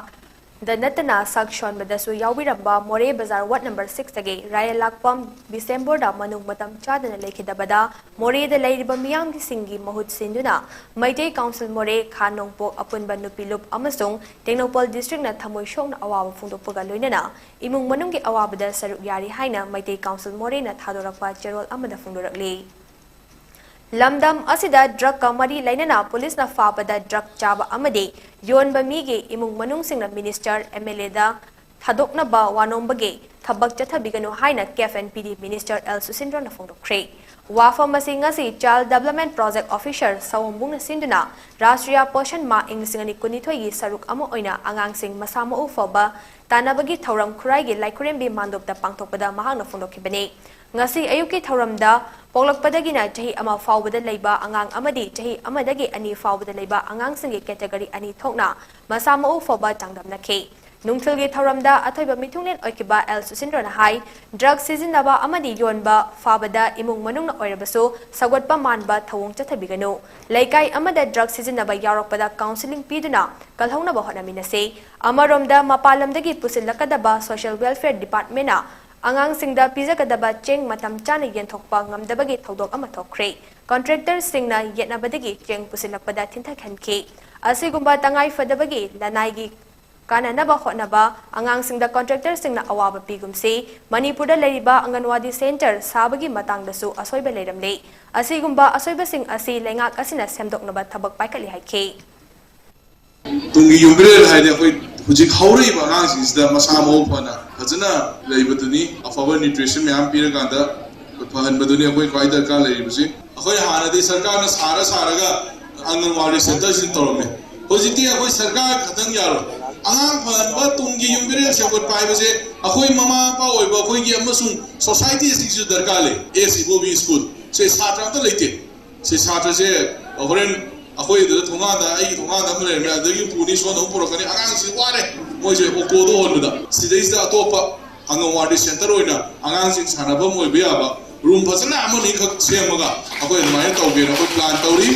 ꯗ ꯅꯠꯇꯅ ꯁꯛ ꯁꯣꯟꯕꯗꯁꯨ ꯌꯥꯎꯕꯤꯔꯝꯕ ꯃꯣꯔꯦ ꯕꯖꯥꯔ ꯋꯥꯔꯗ ꯅꯝꯕꯔ 6ꯇꯒꯤ ꯔꯥꯌꯦꯜꯂꯥꯛꯄꯝ ꯕꯤꯁꯦꯝꯕꯣꯔꯗ ꯃꯅꯨꯡ ꯃꯇꯝ ꯆꯥꯗꯅ ꯂꯩꯈꯤꯗꯕꯗ ꯃꯣꯔꯦꯗ ꯂꯩꯔꯤꯕ ꯃꯤꯌꯥꯝꯒꯤꯁꯤꯡꯒꯤ ꯃꯍꯨꯠ ꯁꯤꯟꯗꯨꯅ ꯃꯩꯇꯩ ꯀꯥꯎꯟꯁꯤꯜ ꯃꯣꯔꯦ ꯈꯥ ꯅꯣꯡꯄꯣꯛ ꯑꯄꯨꯟꯕ ꯅꯨꯄꯤ ꯂꯨꯞ ꯑꯃꯁꯨꯡ ꯇꯦꯡꯅꯧꯄꯜ ꯗꯤꯁꯇ꯭ꯔꯤꯛꯅ ꯊꯃꯣꯏ ꯁꯣꯛꯅ ꯑꯋꯥꯕ ꯐꯣꯡꯗꯣꯛꯄꯒ ꯂꯣꯏꯅꯅ ꯏꯃꯨꯡ ꯃꯅꯨꯡꯒꯤ ꯑꯋꯥꯕꯗ ꯁꯔꯨꯛ ꯌꯥꯔꯤ ꯍꯥꯏꯅ ꯃꯩꯇꯩ ꯀꯥꯎꯟꯁꯤꯜ ꯃꯣꯔꯦꯅ ꯊꯥꯗꯣꯔꯛꯄ ꯆꯦꯔꯣꯜ ꯑꯃꯗ ꯐꯣꯡꯗꯣꯔꯛꯂꯤ ꯂꯝꯗꯝ ꯑꯁꯤꯗ ꯗ꯭ꯔꯒꯀ ꯃꯔꯤ ꯂꯩꯅꯅ ꯄꯨꯂꯤꯁꯅ ꯐꯥꯕꯗ ꯗ꯭ꯔꯒ ꯆꯥꯕ ꯑꯃꯗꯤ ꯌꯣꯟꯕ ꯃꯤꯒꯤ ꯏꯃꯨꯡ ꯃꯅꯨꯡꯁꯤꯡꯅ ꯃꯤꯅꯤꯁꯇꯔ MLAꯗ ꯊꯥꯗꯣꯛꯅꯕ ꯋꯥꯅꯣꯝꯕꯒꯤ ꯊꯕꯛ ꯆꯠꯊꯕꯤꯒꯅꯨ ꯍꯥꯏꯅ KFNPD ꯃꯤꯅꯤꯁꯇꯔ L Susindrona ꯐꯣꯡꯗꯣꯛꯈ꯭ꯔꯦ ꯋꯥꯐꯝ ꯑꯁꯤ ꯉꯁꯤ ꯆꯥꯏꯜ ꯗꯦꯚꯂꯞꯃꯦꯟꯠ ꯄ꯭ꯔꯣꯖꯦꯛट ꯑꯣꯐꯤꯁꯔ ꯁꯋꯣꯝꯕꯨꯡꯅ ꯁꯤꯟꯗꯨꯅ ꯔꯥꯁꯇ꯭रीय पोषण मा ꯏꯪ 2019ꯒꯤ ꯁꯔꯨꯛ ꯑꯃ ꯑꯣꯏꯅ ꯑꯉꯥꯡꯁꯤꯡ ꯃꯁꯥ ꯃꯎ ꯐꯕ ꯇꯥꯟꯅꯕꯒꯤ ꯊꯧꯔꯝ ꯈꯨꯔꯥꯏꯒꯤ ꯂꯥꯏꯈꯨꯔꯦꯝꯕꯤ ꯃꯥꯟꯗꯣꯞꯇ ꯄꯥꯡꯊꯣꯛꯄꯗ ꯃꯍꯥꯛꯅ ꯐꯣꯡꯗꯣꯛꯈꯤꯕꯅꯤ ꯉꯁꯤ ꯑꯌꯨꯛꯀꯤ ꯊꯧꯔꯝꯗ ꯄꯣꯛꯂꯛꯄꯗꯒꯤꯅ ꯆꯍꯤ ꯑꯃ ꯐꯥꯎꯕꯗ ꯂꯩꯕ ꯑꯉꯥꯡ ꯑꯃꯗꯤ ꯆꯍꯤ ꯑꯃꯗꯒꯤ 2 ꯐꯥꯎꯕꯗ ꯂꯩꯕ ꯑꯉꯥꯡꯁꯤꯡꯒꯤ ꯀꯦꯇꯦꯒꯣꯔꯤ 2 ꯊꯣꯛꯅ ꯃꯁꯥ ꯃꯎ ꯐꯕ ꯆꯥꯡꯗꯝꯅꯈꯤ ꯅꯨꯡꯊꯤꯜꯒꯤ ꯊꯧꯔꯝꯗ ꯑꯊꯣꯏꯕ ꯃꯤꯊꯨꯡꯂꯦꯟ ꯑꯣꯏꯈꯤꯕ L Susindrona ꯍꯥꯏ ꯗ꯭ꯔꯒ ꯁꯤꯖꯤꯟꯅꯕ ꯑꯃꯗꯤ ꯌꯣꯟꯕ ꯐꯥꯕꯗ ꯏꯃꯨꯡ ꯃꯅꯨꯡꯅ ꯑꯣꯏꯔꯕꯁꯨ ꯁꯧꯒꯠꯄ ꯃꯥꯟꯕ ꯊꯧꯑꯣꯡ ꯆꯠꯊꯕꯤꯒꯅꯨ ꯂꯩꯀꯥꯏ ꯑꯃꯗ ꯗ꯭ꯔꯒ ꯁꯤꯖꯤꯟꯅꯕ ꯌꯥꯎꯔꯛꯄꯗ ꯀꯥꯎꯟꯁꯤꯂꯤꯡ ꯄꯤꯗꯨꯅ ꯀꯜꯍꯧꯅꯕ ꯍꯣꯠꯅꯃꯤꯟꯅꯁꯤ ꯑꯃꯔꯣꯝꯗ ꯃꯄꯥꯟꯂꯝꯗꯒꯤ ꯄꯨꯁꯤꯜꯂꯛꯀꯗꯕ ꯁꯣꯁꯤꯌꯦꯜ ꯋꯦꯜꯐꯦꯌꯔ ꯗꯤꯄꯥꯔꯠꯃꯦꯟꯠꯅ ꯑꯉꯥꯡꯁꯤꯡꯗ ꯄꯤꯖꯒꯗꯕ ꯆꯦꯡ ꯃꯇꯝ ꯆꯥꯅ ꯌꯦꯟꯊꯣꯛꯄ ꯉꯝꯗꯕꯒꯤ ꯊꯧꯗꯣꯛ ꯑꯃ ꯊꯣꯛꯈ꯭ꯔꯦ ꯀꯟꯇ꯭ꯔꯦꯛꯇꯔꯁꯤꯡꯅ ꯌꯦꯠꯅꯕꯗꯒꯤ ꯆꯦꯡ ꯄꯨꯁꯤꯜꯂꯛꯄꯗ ꯊꯤꯟꯊꯍꯟꯈꯤ ꯑꯁꯤꯒꯨꯝꯕ ꯇꯉꯥꯏꯐꯗꯕꯒꯤ ꯂꯅꯥꯏꯒꯤ ꯀꯥꯟꯅꯅꯕ ꯍꯣꯠꯅꯕ ꯑꯉꯥꯡꯁꯤꯡꯗ ꯀꯟꯇ꯭ꯔꯦꯛꯇꯔꯁꯤꯡꯅ ꯑꯋꯥꯕ ꯄꯤꯒꯨꯝꯁꯤ ꯃꯅꯤꯄꯨꯔꯗ ꯂꯩꯔꯤꯕ ꯑꯪꯒꯟꯋꯥꯗꯤ ꯁꯦꯟꯇꯔ ꯁꯥꯕꯒꯤ ꯃꯇꯥꯡꯗꯁꯨ ꯑꯁꯣꯏꯕ ꯂꯩꯔꯝꯂꯦ ꯑꯁꯤꯒꯨꯝꯕ ꯑꯁꯣꯏꯕꯁꯤꯡ ꯑꯁꯤ ꯂꯩꯉꯥꯛ ꯑꯁꯤꯅ ꯁꯦꯝꯗꯣꯛꯅꯕ ꯊꯕꯛ ꯄꯥꯏꯈꯠꯂꯤ ꯍꯥꯏꯈꯤ ꯇꯨꯡꯒꯤ ꯌꯨꯝꯕꯤꯔꯦꯜ ꯍꯥꯏꯗꯤ ꯑꯩꯈꯣꯏ ꯍꯧꯖꯤꯛ ꯍꯧꯔꯛꯏꯕ ꯑꯉꯥꯡꯁꯤꯡꯁꯤꯗ ꯃꯁꯥ ꯃꯎ ꯐꯅ ꯐꯖꯅ ꯂꯩꯕꯗꯨꯅꯤ ꯑꯐꯕ ꯅ꯭ꯌꯨꯇ꯭ꯔꯤꯁꯟ ꯃꯌꯥꯝ ꯄꯤꯔꯀꯥꯟꯗ ꯐꯍꯟꯕꯗꯨꯅꯤ ꯑꯩꯈꯣꯏ ꯈ꯭ꯋꯥꯏ ꯗꯔꯀꯥꯔ ꯂꯩꯔꯤꯕꯁꯤ ꯑꯩꯈꯣꯏ ꯍꯥꯟꯅꯗꯤ ꯁꯔꯀꯥꯔꯅ ꯁꯥꯔꯒ ꯑꯪꯒꯟꯋꯥꯗꯤ ꯁꯦꯟꯇꯔꯁꯤꯡ ꯇꯧꯔꯝꯃꯤ ꯍꯧꯖꯤꯛꯇꯤ ꯑꯩꯈꯣꯏ ꯁꯔꯀꯥꯔ ꯈꯛꯇꯪ ꯌꯥꯔꯣꯏ ꯑꯉꯥꯡ ꯐꯍꯟꯕ ꯇꯨꯡꯒꯤ ꯌꯨꯝꯕꯤꯔꯦꯜ ꯁꯦꯝꯒꯠꯄ ꯍꯥꯏꯕꯁꯦ ꯑꯩꯈꯣꯏ ꯃꯃꯥ ꯃꯄꯥ ꯑꯣꯏꯕ ꯑꯩꯈꯣꯏꯒꯤ ꯑꯃꯁꯨꯡ ꯁꯣꯁꯥꯏꯇꯤꯁꯤꯡꯁꯨ ꯗꯔꯀꯥꯔ ꯂꯩ SEBOB ꯁ꯭ꯀꯨꯜ ꯁꯤ ꯁꯥꯇ꯭ꯔ ꯑꯝꯇ ꯂꯩꯇꯦ ꯁꯤ ꯁꯥꯇ꯭ꯔꯁꯦ ꯍꯣꯔꯦꯟ ꯑꯩꯈꯣꯏꯗꯨꯗ ꯊꯣꯡꯒꯥꯟꯗ ꯑꯩꯒꯤ ꯊꯣꯡꯒꯥꯟꯗ ꯑꯃ ꯂꯩꯔꯝꯃꯦ ꯑꯗꯒꯤ ꯄꯨꯅꯤ ꯁꯣꯟꯗ ꯑꯃꯨꯛ ꯄꯨꯔꯛꯀꯅꯤ ꯑꯉꯥꯡꯁꯤ ꯋꯥꯔꯦ ꯃꯣꯏꯁꯦ ꯑꯣꯛꯇꯣꯗ ꯍꯣꯟꯕꯗ ꯁꯤꯗꯩꯁꯤꯗ ꯑꯇꯣꯞꯄ ꯑꯪꯒꯟꯋꯥꯗꯤ ꯁꯦꯟꯇꯔ ꯑꯣꯏꯅ ꯑꯉꯥꯡꯁꯤꯡ ꯁꯥꯟꯅꯐꯝ ꯑꯣꯏꯕ ꯌꯥꯕ ꯔꯨꯝ ꯐꯖꯅ ꯑꯃꯅꯤꯈꯛ ꯁꯦꯝꯃꯒ ꯑꯩꯈꯣꯏ ꯑꯗꯨꯃꯥꯏꯅ ꯇꯧꯒꯦꯅ ꯑꯩꯈꯣꯏ ꯄ꯭ꯂꯥꯟ ꯇꯧꯔꯤ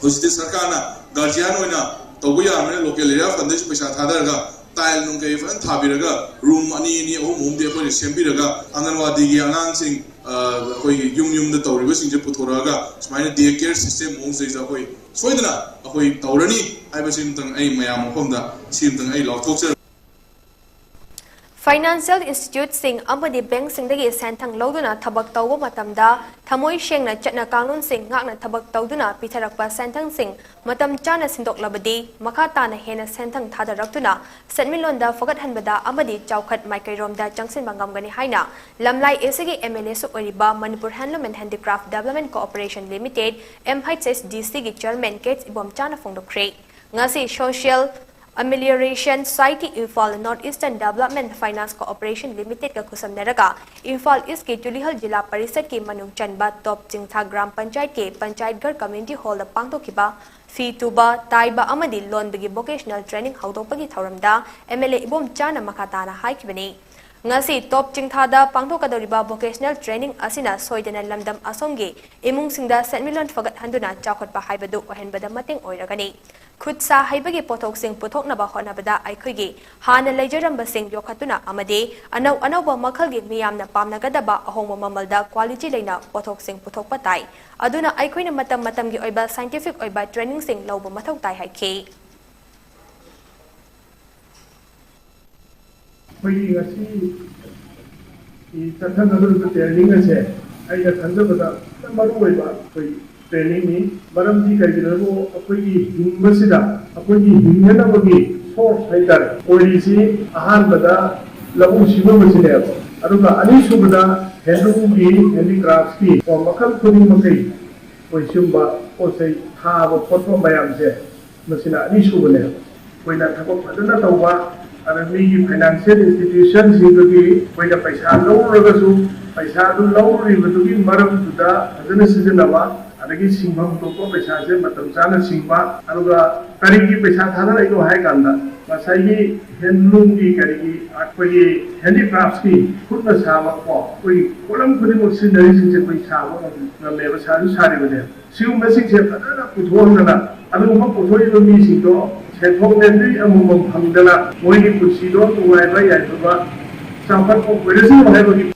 ꯍꯧꯖꯤꯛꯇꯤ ꯁꯔꯀꯥꯔꯅ ꯒꯥꯔꯖꯤꯌꯥꯟ ꯑꯣꯏꯅ ꯇꯧꯕ ꯌꯥꯔꯕꯅꯤꯅ ꯂꯣꯀꯦꯜ ꯑꯦꯔꯤꯌꯥ ꯐꯟꯗꯩꯁꯨ ꯄꯩꯁꯥ ꯊꯥꯗꯔꯒ टाइल नुंग कई फन थाबिरगा रूम अनि नि अहुम दे अखोय सेम्बिरगा अंगनवादी गी आंगांसिंग अखोय युम युम द तौरिबा सिंजे पुथोरागा स्माइना डे केयर सिस्टम मोंग सेजा अखोय सोइदना अखोय तौरनी हाइबसिम तंग आई मयाम मफमदा सिम तंग आई लॉकथोक्सर फाइनेंशियल इंस्टीट्यूट सिंग अमदि बैंक सिंगदगी सेंथंग लौदुना थबक तौबा मतमदा थमोय शेंगना चटना कानून सिंग ngakna थबक तौदुना पिथरकपा सेंथंग सिंग मतम चाना सिंदोकलबदि मखा ताना हेना सेंथंग थादरक्तुना सेटमिलोंदा फगत हनबदा अमदि चौखट माइकैरोमदा जंक्सिन बंगमगनि हाइना लमलाई एसगी एमएलए सु ओरिबा Manipur handloom and handicraft development cooperation limited MHSDC गी चेयरमैन केट्स इबोम चाना फोंदोखरे ngasi social Amelioration Society Infal North Eastern Development Finance Cooperation Limited का खुसमनरगा इंफाल ईस्ट के तुलिहल जिला परिषद के मनुंग चनबा टॉप चिंगथा ग्राम पंचायत के पंचायत घर कम्युनिटी हॉल पांगथोखिबा फी तुबा ताइबा अमदि लोनबगी वोकेशनल ट्रेनिंग हौदोपगी थौरमदा MLA इबोम चाना मखाताना हाइखिबनी ngasi top chingthada pangthokadoriba vocational training asina soidana lamdam asomgi imungsingda setmilon fagat handuna chakotpa haibadu ohenbada mateng oiragani khutsa haibagi pothok puthoknaba honabada aikhoigi hana leijaramba sing yokhatuna amade anau anauba makhalgi miyamna pamnagadaba ahongma mamalda quality leina pothok puthokpa tai aduna aikhoina matamgi oiba scientific oiba training sing lawba mathau tai haiki कोई ऐसी चंदन नगर में training है आई का चंदन बता मरु हुई बात कोई training में मरम जी कहीं ना वो कोई हिंगबसिदा कोई हिंगने ना बगी सोर्स है इधर कोई सी आहार बता लघु शिव बसिले अरुका अनी सुबदा हैंडलूम की हैंडीक्राफ्ट की और मखल खुदी मकई कोई शिवबा और से था वो फोटो बयान से मसिना अनी सुबले कोई ना थको फटना तौबा ꯃꯤꯒꯤ ꯐꯥꯏꯅꯥꯟꯁꯤꯌꯦꯜ ꯏꯟꯁꯇꯤꯇ꯭ꯌꯨꯁꯟꯁꯤꯡꯗꯒꯤ ꯑꯩꯈꯣꯏꯅ ꯄꯩꯁꯥ ꯂꯧꯔꯒꯁꯨ ꯄꯩꯁꯥꯗꯨ ꯂꯧꯔꯤꯕꯗꯨꯒꯤ ꯃꯔꯝꯗꯨꯗ ꯐꯖꯅ ꯁꯤꯖꯤꯟꯅꯕ ꯑꯗꯒꯤ ꯁꯤꯡꯐꯝ ꯊꯣꯛꯄ ꯄꯩꯁꯥꯁꯦ ꯃꯇꯝ ꯆꯥꯅ ꯁꯤꯡꯕ ꯑꯗꯨꯒ ꯀꯔꯤꯒꯤ ꯄꯩꯁꯥ ꯊꯥꯗꯔꯛꯏꯅꯣ ꯍꯥꯏ ꯀꯥꯟꯗ ꯉꯁꯥꯏꯒꯤ ꯍꯦꯟꯂꯨꯝꯒꯤ ꯀꯔꯤꯒꯤ ꯑꯩꯈꯣꯏꯒꯤ ꯍꯦꯟꯗꯤꯀ꯭ꯔꯥꯐꯠꯀꯤ ꯈꯨꯠꯅ ꯁꯥꯕ ꯀꯣ ꯑꯩꯈꯣꯏꯒꯤ ꯄꯣꯠꯂꯝ ꯈꯨꯗꯤꯡꯃꯛ ꯁꯤꯖꯤꯟꯅꯔꯤꯁꯤꯡꯁꯦ ꯑꯩꯈꯣꯏ ꯁꯥꯕ ꯉꯝꯃꯦꯕ ꯁꯥꯁꯨ ꯁꯥꯔꯤꯕꯅꯦ ꯁꯤꯒꯨꯝꯕꯁꯤꯡꯁꯦ ꯐꯖꯅ ꯄꯨꯊꯣꯛꯍꯟꯗꯅ ꯑꯗꯨꯒꯨꯝꯕ ꯄꯨꯊꯣꯛꯏꯕ ꯃꯤꯁꯤꯡꯗꯣ ꯁꯦꯟꯊꯣꯛ ꯂꯝꯕꯤ ꯑꯃꯃꯝ ꯐꯪꯗꯅ ꯃꯣꯏꯒꯤ ꯄꯨꯟꯁꯤꯗꯣ ꯅꯨꯡꯉꯥꯏꯕ ꯌꯥꯏꯐꯕ ꯆꯥꯎꯈꯠꯄ ꯑꯣꯏꯔꯁꯅꯨ ꯍꯥꯏꯕꯒꯤ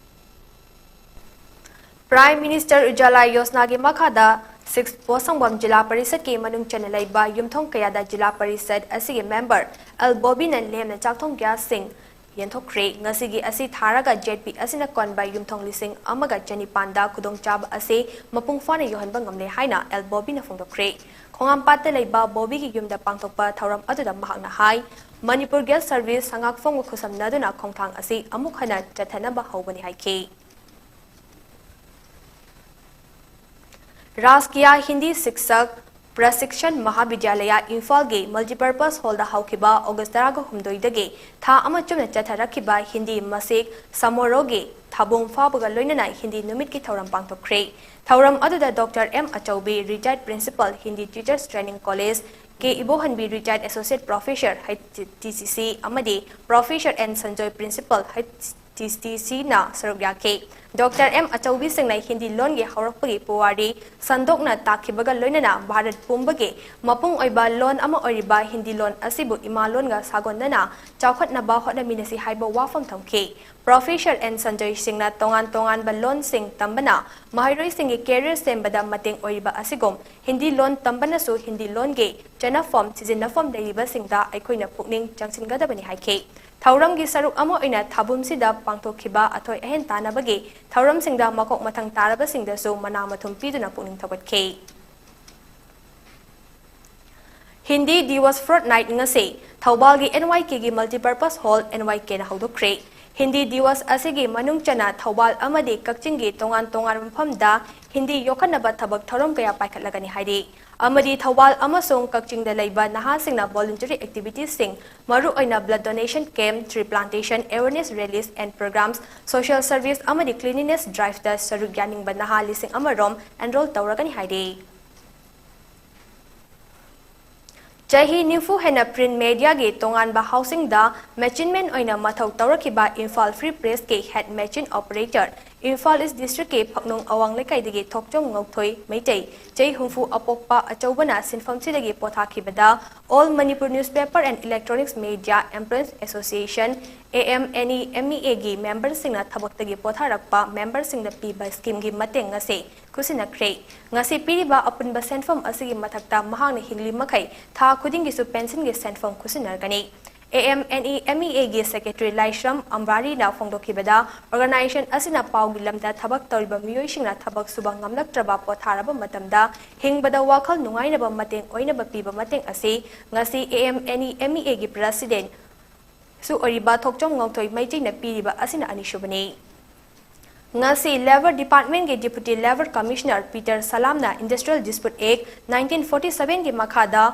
Prime Minister Ujala Yojana ki makhada 6 Posangwam Jila Parishad ki manung chana laiba yumthong kayada Jila Parishad asigi member Al Bobina lemna chakthong kya sing yenthokre ngasigi asi tharaga JP asina konba yumthong lising amaga chani panda kudong chab ase mapung fana yohanba ngamle haina Al Bobina phongdokre khongam patte laiba Bobby ki yumda pangthokpa thauram aduda mahakna hai Manipur Gas Service sangak phongwa khusamnaduna khongthang asi amuk hana chathanaba hawbani haike राजकीय हिंदी शिक्षक प्रशिक्षण महाविद्यालय इम्फाल के multipurpose hall हौखिबा अगस्त 8 था अमचुम चथरखिबा हिंदी मसेक समोरोगे थाबों फाबगा लोइनना हिंदी नुमित की थौरम पांगथोख्रे थौरम अदुदा doctor M Achoubi retired principal Hindi teachers training college K Ibohanbi retired associate professor TCC अमदी professor N Sanjay principal TCC ना सरुग्या K doctor M Achoubi Singh Hindi लोन के हौरपगी पुवारी संदोकना ताखिबगा लोइनना भारत पुंबगे मपुंग ओइबा लोन अमा ओइबा हिंदी लोन असिबु इमा लोनगा सागोनना चाखटनबा होटनमिनसी हाइबो वाफम थमखे प्रोफेसर एन संजय सिंह तोंगान तोंगान बा लोन सिंह तंबना महारोई सिंह कैरियर सेंबदा मतेंग ओइबा असिगोम हिंदी लोन तंबनसु हिंदी लोन के चनफम सिजिनफम दैरिबा सिंहदा अखोइना पुकनिंग चंगसिनगदबनी हाइखे थौरम की सरुक अमो इना थाबुम सिदा पांगथोखिबा अथोय अहेन तानाबगे थौरम सिंहदा मकोक मथंग तारबा सिंहदसु मना मथुम पीदुना पुकनिंग थगतखे हिंदी दिवस फोर्टनाइट ngase थौबाल की NYK की मल्टीपर्पज हॉल NYK ना हौदोख्रे हिंदी दिवस असेगी मनुंग चना थौबाल अमदे कक्चिंगी तोंगान तोंगान मफमदा हिंदी योखनबा थबक थौरम कया पाइखटलगनी हाइदे अमदी थौबाल अमसोंग कक्चिंगदा लैबा नहासिंगना वॉलंटरी एक्टिविटीज सिंग मरु ओइना blood donation camp tree plantation awareness rallies and programmes social service अमदी क्लीनिनेस ड्राइव दा सरुक यानिंगबा नहा लिसिंग अमरोम एनरोल तौरगनी हाइदे चाही निफु हेना प्रिंट मीडिया के तोंगान बा हाउसिंग दा मैचिनमेंट ओइना मथौ तौरखिबा इम्फाल फ्री प्रेस के हेड मैचिन ऑपरेटर इम्फाल इस डिस्ट्रिक्ट के फकनुंग अवांग लेकाइदगी थोकचोंग ngokthoi meitai chei humfu apokpa achobana sinfamsidagi pothakhibada all manipur newspaper and electronics media employees association AMNEMEA gi member singna thabaktagi potharakpa member singna piba scheme gi mateng ngase kusinakre ngase piriba apunba senfam asigi mathakta mahangna hingli makai tha khuding gi su pension gi senfam kusinargani AMNEMEA gi secretary Laishram Ambari na phongdokhibada organization asina pawgi lamda thabak toriba miyoisingna thabak suba ngamlaktraba potharaba matamda hingbada wakhal nungainaba mateng oinaba piba mateng ase ngasi AMNEMEA gi president su oriba thokchong ngokthoi maijina piriba asina anishubani ngasi Labor Department के Deputy Labor Commissioner Peter Salamna Industrial Dispute Act 1947 के मखादा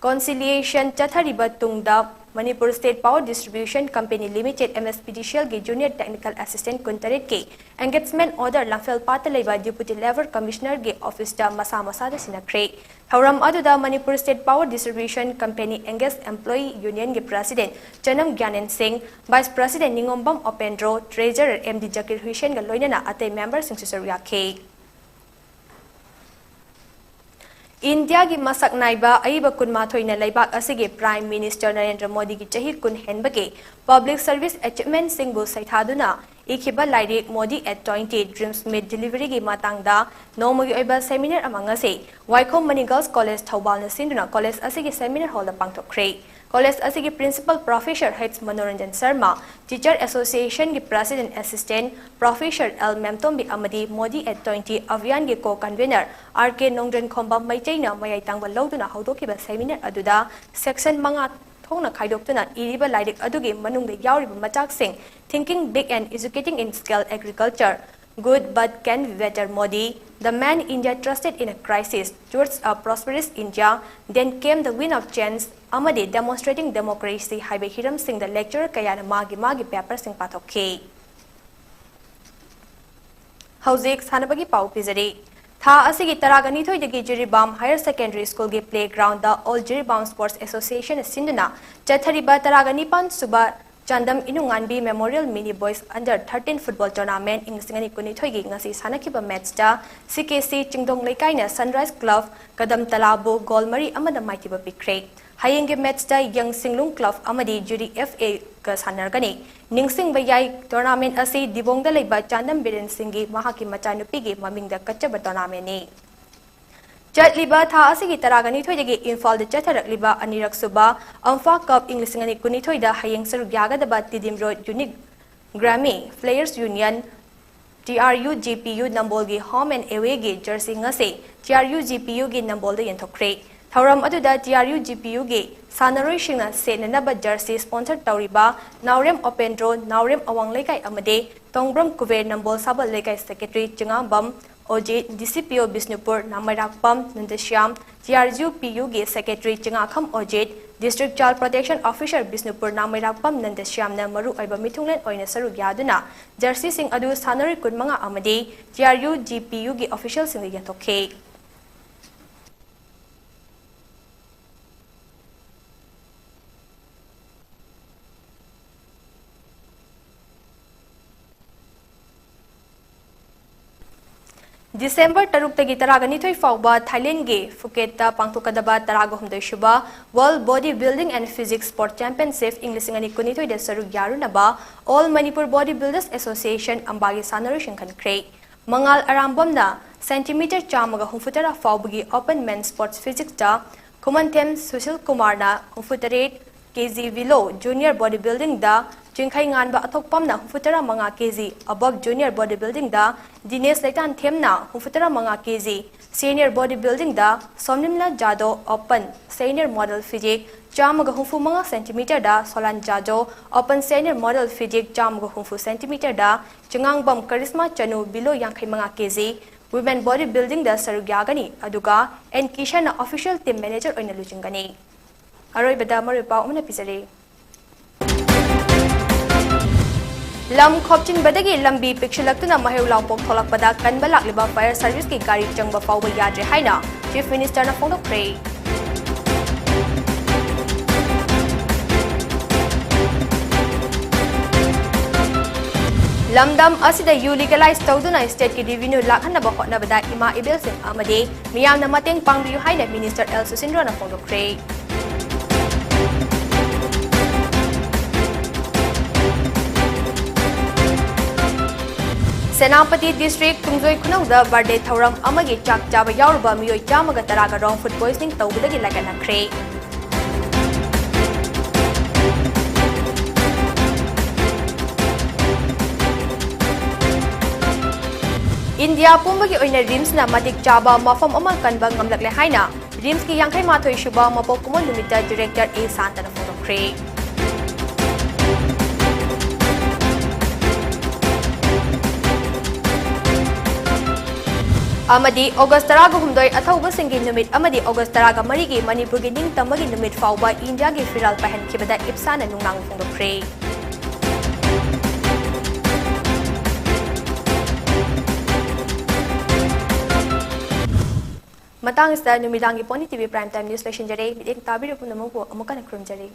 conciliation चथरिबा तुंगदा Manipur State Power Distribution Company Limited MSPDCL के Junior Technical Assistant Kuntarit के engagement order lamfel patalaiba Deputy Labor Commissioner के office da masa masa da sinakre thauram aduda Manipur State Power Distribution Company Engaged Employee Union के President Chanam Gyanen Singh Vice President Ningombam Opendro Treasurer MD Jakir Hussain ga loinana atay members sing susarya ke India की मसक नाइबा अइबा कुनमाथोइना लैबाक असिगे prime minister Narendra Modi की चाही कुन हेनबगे पब्लिक सर्विस अचीवमेंट सिंगबु सैथादुना इखिबा लाइरिक Modi at 20 dreams meet delivery की मातांगदा नोमगी ओइबा सेमिनार अमंगसे वाइकोम मनी गर्ल्स कॉलेज थौबाल न सिंदुना कॉलेज असिगे सेमिनार हॉल पांगथोख्रे कॉलेज असिगे प्रिंसिपल प्रोफेसर हेड्स मनोरंजन शर्मा टीचर एसोसिएशन की president assistant professor L Memtombi अमदी मोदी एट 20 अभियान के को कन्वीनर आर के नोंगजन खोंबा मैचैना मयाई तांगबा लौदुना हौदोखिबा सेमिनार अदुदा सेक्शन 5 थोंना खाइदोक्तुना इरिबा लाइरिक अदुगे मनुंगदे यावरिबा मचाकसिंग thinking big and educating in scale agriculture Good but can be better Modi, the man India trusted in a crisis towards a prosperous India, then came the wind of change amadi demonstrating democracy haibe hiram sing da lecture kayana magi paper sing pathokhe Hauzik sanabagi pau pizari Tha asigi taragani thoi dagi Jiribam Higher Secondary School ge playground da All Jiribam Sports Association sinduna chathariba taragani pan suba Chandam Inunganbi Memorial Mini Boys Under 13 Football Tournament Inglisingani kuni thoi gi ngasi sanakiba match da CKC Chingdong Lekai Sunrise Club Kadam Talabu goal mari amada maitiba pikre Hayenge match da Young Singlung Club amadi Juri FA ka sanargani Ningsing bayai tournament asi dibongda leiba Chandam Biren Singhi mahaki machanupi gi mamingda kachaba tournament ni Chatliba tha asigi taragani thoi dagi Imphal da chatharakliba anirak suba Amfa Cup Inglisingani kuni thoi da hayeng saruk yagadaba Tidim Road Unique Grammy Players Union TRU GPU Nambol gi home and away gi jersey ngase TRU GPU gi Nambol da yenthokre Thauram aduda TRU GPU gi Sanaroi shingna senanaba jersey sponsored tauriba Naurem Open Draw Naurem Awang Lekai amade Tongbram Kuver Nambol Sabal Lekai Secretary Chingambam OJ DCPO Bisnupur Namarakpam Nandashyam TRU PU gi Secretary Chingakham OJ District Child Protection Officer Bisnupur Namarakpam Nandashyam na maru aiba mithunglen oina saruk yaduna jersey sing adu Sanaroi kunmanga amade TRU GPU gi official sing yanthokhe December taruk tagi taragani thoi fauba Thailand ge Phuket ta pangthokadaba tarago humdoi shuba World Bodybuilding and Physics Sport Championship Inglisingani kuni thoi de saruk yarunaba All Manipur Bodybuilders Association ambagi sanari shingkan kre Mangal arambomna centimeter chamaga humfutara faubagi Open Men's Sports Physics ta Kumantem Sushil Kumar na humfutare KG Vilo Junior Bodybuilding da Jingkai nganba athokpamna humfutara manga KG above Junior Bodybuilding da Dinesh Leitan Themna humfutara manga KG Senior Bodybuilding da Somnimna Jado Open Senior Model Physique chamaga humfu manga centimeter da Solan Jado Open Senior Model Physique chamaga humfu centimeter da Chingangbam Charisma Chanu Bilo Yangkai manga KG Women Bodybuilding da Sarugyagani aduga and Kishana official team manager oina luchingani Aroi bada maripa umna pisare Lam Khopchin badagi lambi pictulaktuna maheu lawpok tholakpada kanba lakliba fire service ki gari changba fawba yadre haina Chief Minister na phongdokre Lamdam asida yu legalize tawduna state ki revenue lakhanaba hotnabada ima ibel sing amade miyamna mateng pangbiyu haina Minister El Susindro na phongdokre Senapati District Tungzoi Khunauda birthday thauram amagi chak chaba yauruba miyoi chamaga taraga wrong food poisoning tawbadagi laganakre India pumbagi oina rims na matik chaba mafam ama kanba ngamlakle haina rims ki yangkai mathoi shuba mapok kumon lumita director A Santana photokre Amadi August taraga humdoi athauba singi numit amadi August taraga marigi Manipur gi ning tamagi numit fauba India gi firal pahan khibada ipsana nungnang phongdokre Matang sta numidangi PONYTV Prime Time News Lesson jare midek tabiru punamu ko amukan krumjare